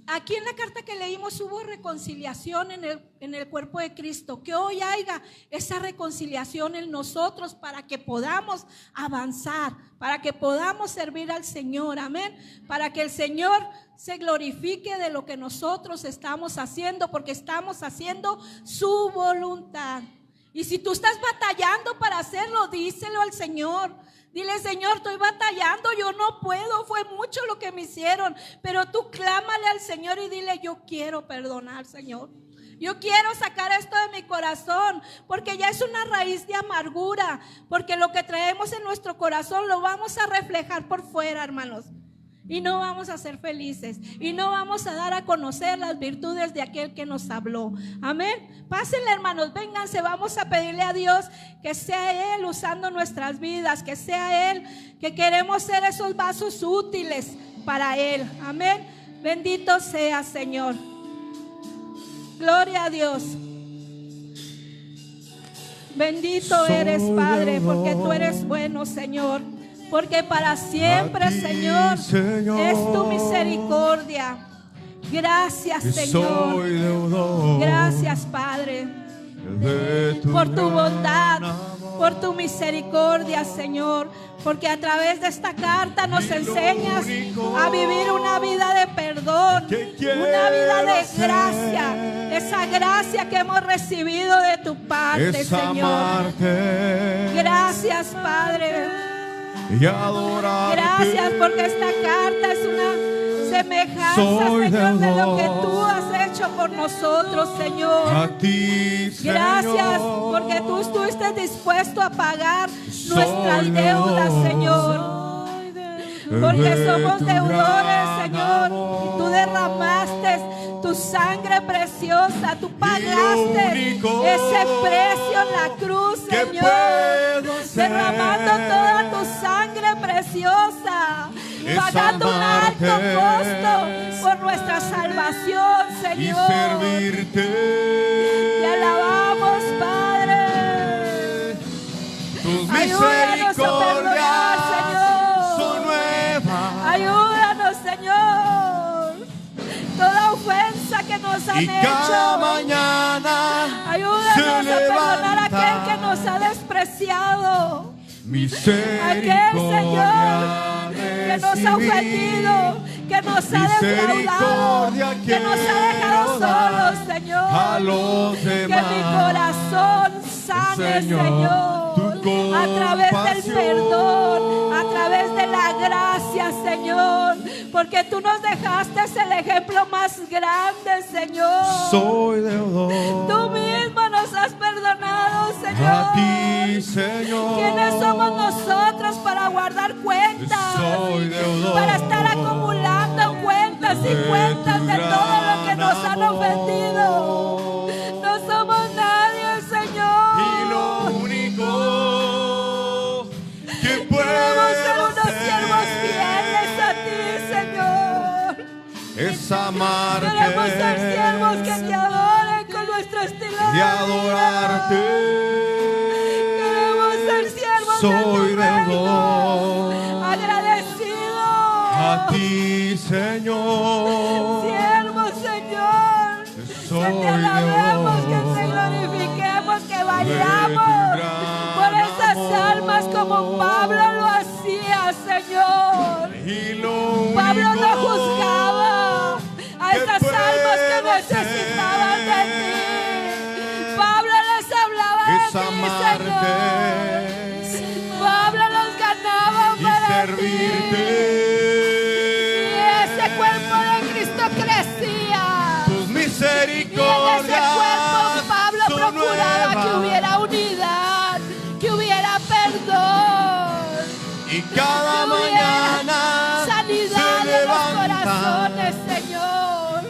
Aquí en la carta que leímos hubo reconciliación en el cuerpo de Cristo. Que hoy haya esa reconciliación en nosotros para que podamos avanzar, para que podamos servir al Señor, amén. Para que el Señor se glorifique de lo que nosotros estamos haciendo, porque estamos haciendo su voluntad. Y si tú estás batallando para hacerlo, díselo al Señor. Dile: Señor, estoy batallando, yo no puedo, fue mucho lo que me hicieron. Pero tú clámale al Señor y dile: yo quiero perdonar, Señor. Yo quiero sacar esto de mi corazón, porque ya es una raíz de amargura. Porque lo que traemos en nuestro corazón lo vamos a reflejar por fuera, hermanos. Y no vamos a ser felices. Y no vamos a dar a conocer las virtudes de aquel que nos habló. Amén. Pásenle, hermanos, vénganse. Vamos a pedirle a Dios que sea Él usando nuestras vidas. Que sea Él, que queremos ser esos vasos útiles para Él. Amén. Bendito sea, Señor. Gloria a Dios. Bendito eres, Padre, porque tú eres bueno, Señor. Porque para siempre, Señor, es tu misericordia. Gracias, Señor. Gracias, Padre, por tu bondad, por tu misericordia, Señor. Porque a través de esta carta nos enseñas a vivir una vida de perdón, una vida de gracia. Esa gracia que hemos recibido de tu parte, Señor. Gracias, Padre. Y adorarte. Gracias porque esta carta es una semejanza, Señor, de lo que tú has hecho por nosotros, Señor. A ti, Señor. Gracias porque tú estuviste dispuesto a pagar nuestras deudas, Señor. Porque somos deudores, Señor. Y tú derramaste tu sangre preciosa. Tú pagaste ese precio en la cruz, Señor. Derramando toda tu sangre preciosa. Pagando un alto costo por nuestra salvación, Señor. Y servirte. Te alabamos, Padre. Tus Ayúdanos a perdonar, Señor. Ayúdanos, Señor. Toda ofensa que nos han y cada hecho. mañana Ayúdanos a perdonar a levanta aquel que nos ha despreciado. misericordia. Aquel, Señor, que nos ha ofendido, que nos ha defraudado, que nos ha dejado solos, Señor. A los Que demás, mi corazón sane, Señor, a través del perdón, a través de la gracia, Señor, porque tú nos dejaste el ejemplo más grande, Señor. Soy deudor. Tú mismo nos has perdonado, Señor. A ti, Señor. ¿Quiénes somos nosotros para guardar cuentas? Soy deudor. Para estar acumulando cuentas y cuentas de todo lo que nos han ofendido. No somos nadie, Señor. Y lo único que Queremos ser puedo unos siervos fieles a ti, Señor. es amarte. Queremos ser siervos que te adoren con nuestro estilo y de adorarte. vida. Queremos ser siervos de tu Soy reino. deudor. Agradecido. A ti, Señor. Siervos, Señor. Que te alabemos, que te glorifiquemos, que vayamos por esas almas como Pablo lo hacía, Señor. Y lo Pablo único no juzgaba a que esas almas que puedo necesitaban de hacer ti. Pablo les hablaba es de ti, amarte Señor. Pablo los ganaba y para ti. servirte. Y ese cuerpo de Cristo crecía. Tus Y en misericordias ese cuerpo Pablo son procuraba nuevas. que hubiera unidad, que hubiera perdón, Y cada que hubiera mañana sanidad se de los levanta corazones, Señor.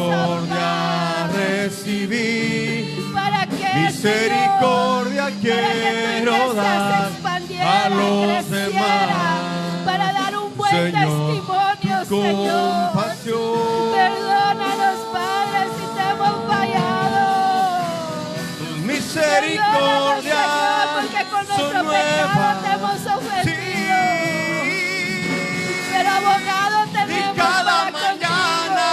misericordia recibí. ¿Para qué, Misericordia Señor? quiero Para que tu iglesia dar se expandiera, a los creciera, demás. para dar un buen Señor, testimonio, tu Señor. compasión. Perdónanos, Padre, si te hemos fallado. Tus Perdónanos, misericordias Señor, nuestro pecado te hemos ofendido. Pero abogado Y tenemos cada para mañana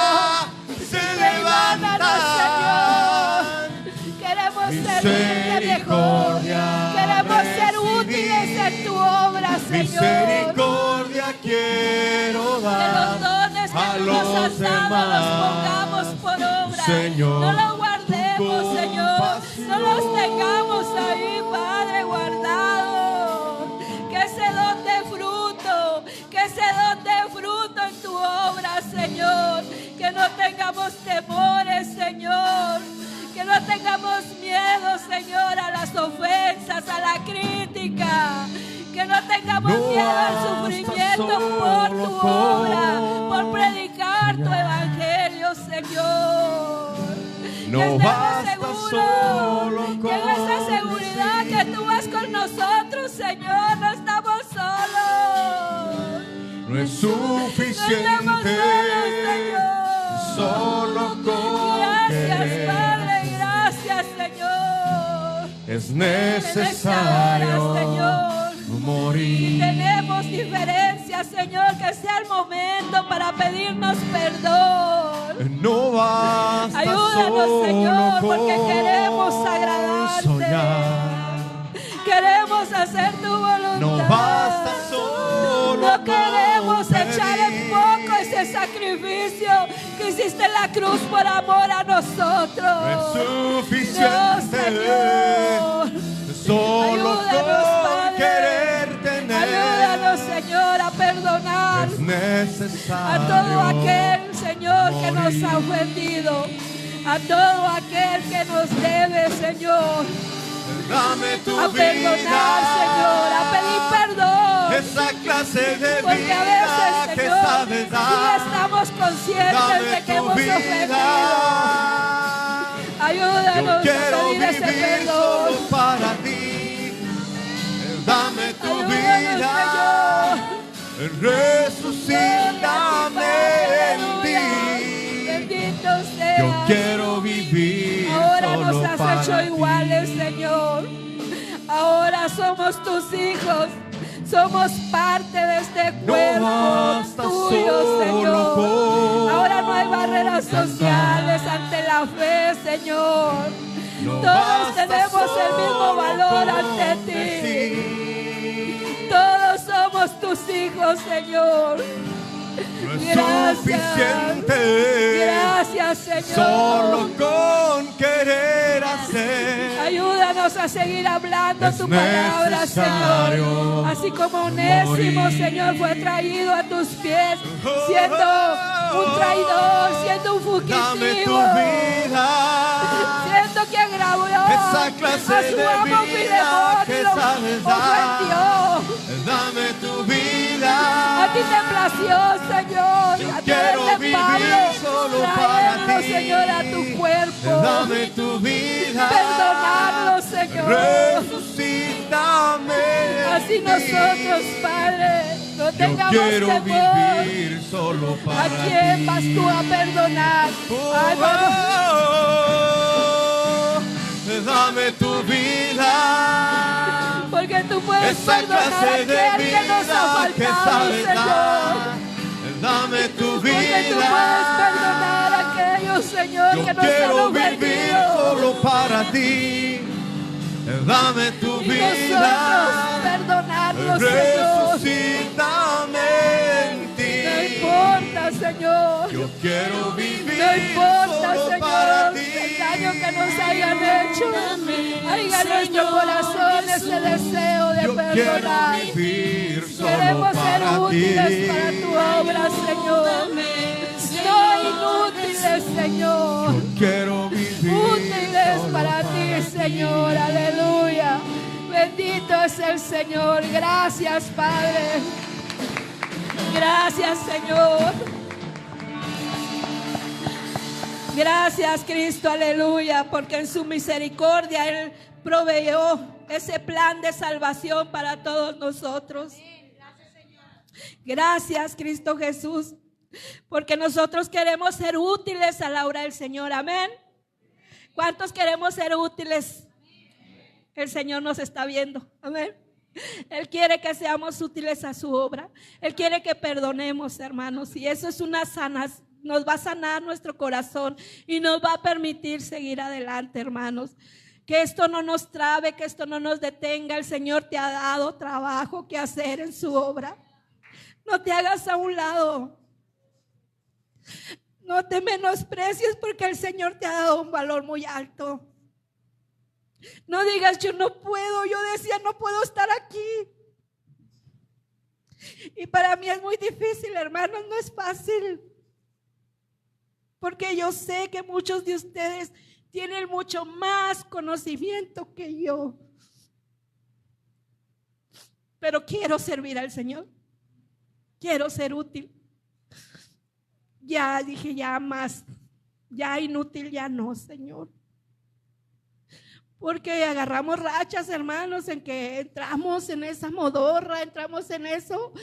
se Levántanos, Señor. levantan. Queremos servirte mejor. Misericordia Queremos ser recibir. útiles en tu obra, Señor. Misericordia quiero Que los dar dones que a tú nos los has dado los demás. pongamos por obra. Señor, No los guardemos, tu Señor. compasión. No los tengamos ahí, Padre, guardados. Que ese don de fruto, que ese don de fruto en tu obra, Señor. Que no tengamos temores, Señor. Que no tengamos miedo, Señor, a las ofensas, a la crítica. Que no tengamos No miedo al basta sufrimiento por solo tu con obra, por predicar tu evangelio, Señor. No Que estemos basta seguros, solo que en esa con seguridad que tú vas con nosotros, Señor, no estamos solos. No es No estamos suficiente solos, Señor. solo con Gracias, querer. Padre, gracias, Señor. Es En esta necesario hora, Señor. Y morir. tenemos diferencias, Señor, que sea el momento para pedirnos perdón. No basta Ayúdanos, Señor, solo porque con queremos agradarte. soñar. Queremos hacer tu voluntad. No basta solo No queremos con echar en pedir. poco ese sacrificio que hiciste en la cruz por amor a nosotros. No es No, suficiente Señor. solo Ayúdanos, con Padre. querer tener. Ayúdanos, Señor, a perdonar Es necesario a todo aquel, Señor, que nos morir. ha ofendido, a todo aquel que nos debe, Señor, Dame tu a perdonar, vida, Señor, a pedir perdón. esa clase de Porque a vida veces, que Señor, sabes sí dar. estamos conscientes Dame de que tu hemos vida. ofendido. Yo Ayúdanos a quiero pedir ese vivir perdón. solo para ti. Dame tu Ayúdanos, vida. Señor. Resucítame en ti. Bendito seas. Yo quiero vivir Ahora solo nos has para hecho ti. iguales, Señor. Ahora somos tus hijos. Somos parte de este No cuerpo basta tuyo, solo Señor. con Ahora no hay barreras cantar. sociales ante la fe, Señor. No Todos basta tenemos el mismo solo valor con ante ti. decir. Todos somos tus hijos, Señor. No es Gracias. suficiente Gracias, Señor. solo con querer hacer. Ayúdanos a seguir hablando Es tu palabra, necesario Señor. Así como Onésimo, morir. Señor, fue traído a tus pies, siendo un traidor, siendo un Dame tu fugitivo, vida, siendo quien grabó esa a clase su de amo vida Filemón y que lo sabes dar. ofendió. Dame tu vida. A ti te plació, Señor, Yo a quiero través de vivir Pablo, solo traerlo, para ti. Señor, a tu cuerpo. Dame tu vida. Perdonarlo, Señor. Resucítame. Así en ti. nosotros, Padre, no Yo tengamos quiero temor. vivir solo para ¿A quién ti. vas tú a perdonar? Ay, vamos. Dame tu vida. Porque tú puedes Esa perdonar a clase de aquel que nos ha vida que faltado, sabes Señor. dar. Dame tu Porque tú vida. puedes perdonar a aquellos, Señor, Yo que nos han quiero vivir ofendido. solo para ti. Dame tu Y vida. nosotros perdonarlos, Señor. Resucítame en No ti. importa, Señor. Yo quiero vivir No importa, solo para Señor, ti. el daño que nos hayan hecho. Haya en nuestro corazón ese deseo de Yo quiero perdonar. vivir solo Queremos ser para útiles ti. para tu obra, Señor. No inútiles, Señor. Quiero vivir Útiles solo para ti, Señor. Aleluya. Bendito es el Señor. Gracias, Padre. Gracias, Señor. Gracias, Cristo, aleluya, porque en su misericordia Él proveyó ese plan de salvación para todos nosotros. Gracias, Cristo Jesús, porque nosotros queremos ser útiles a la obra del Señor, amén. ¿Cuántos queremos ser útiles el Señor nos está viendo. Amén. Él quiere que seamos útiles a su obra. Él quiere que perdonemos, hermanos. Y eso es una sanación. Nos va a sanar nuestro corazón y nos va a permitir seguir adelante, hermanos. Que esto no nos trabe, que esto no nos detenga. El Señor te ha dado trabajo que hacer en su obra. No te hagas a un lado. No te menosprecies porque el Señor te ha dado un valor muy alto. No digas, yo no puedo. Yo decía, no puedo estar aquí. Y para mí es muy difícil, hermanos, no es fácil. Porque yo sé que muchos de ustedes tienen mucho más conocimiento que yo. Pero quiero servir al Señor. Quiero ser útil. Ya dije, ya más, ya inútil, ya no, Señor. Porque agarramos rachas, hermanos, en que entramos en esa modorra, entramos en eso.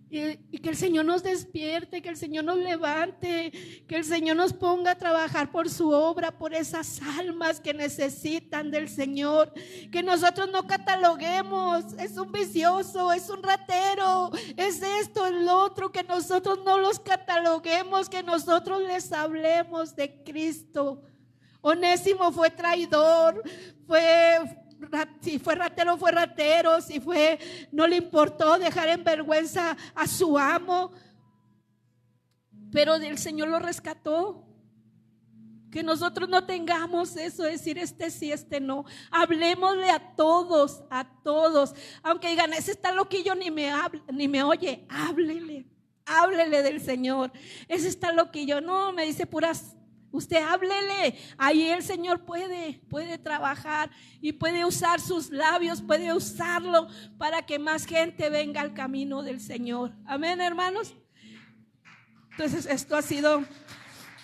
Y que el Señor nos despierte, que el Señor nos levante, que el Señor nos ponga a trabajar por su obra, por esas almas que necesitan del Señor. Que nosotros no cataloguemos, es un vicioso, es un ratero, es esto, el otro, que nosotros no los cataloguemos, que nosotros les hablemos de Cristo. Onésimo fue traidor, si fue ratero, si no le importó dejar en vergüenza a su amo, pero el Señor lo rescató. Que nosotros no tengamos eso, decir este sí, este no. Hablemosle a todos, aunque digan, ese está loquillo, ni me oye, háblele del Señor. Ese está loquillo, no, me dice puras. Usted háblele, ahí el Señor puede trabajar y puede usar sus labios, puede usarlo para que más gente venga al camino del Señor. Amén, hermanos. Entonces esto ha sido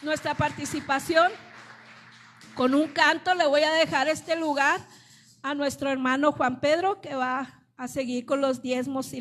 nuestra participación. Con un canto le voy a dejar este lugar a nuestro hermano Juan Pedro, que va a seguir con los diezmos y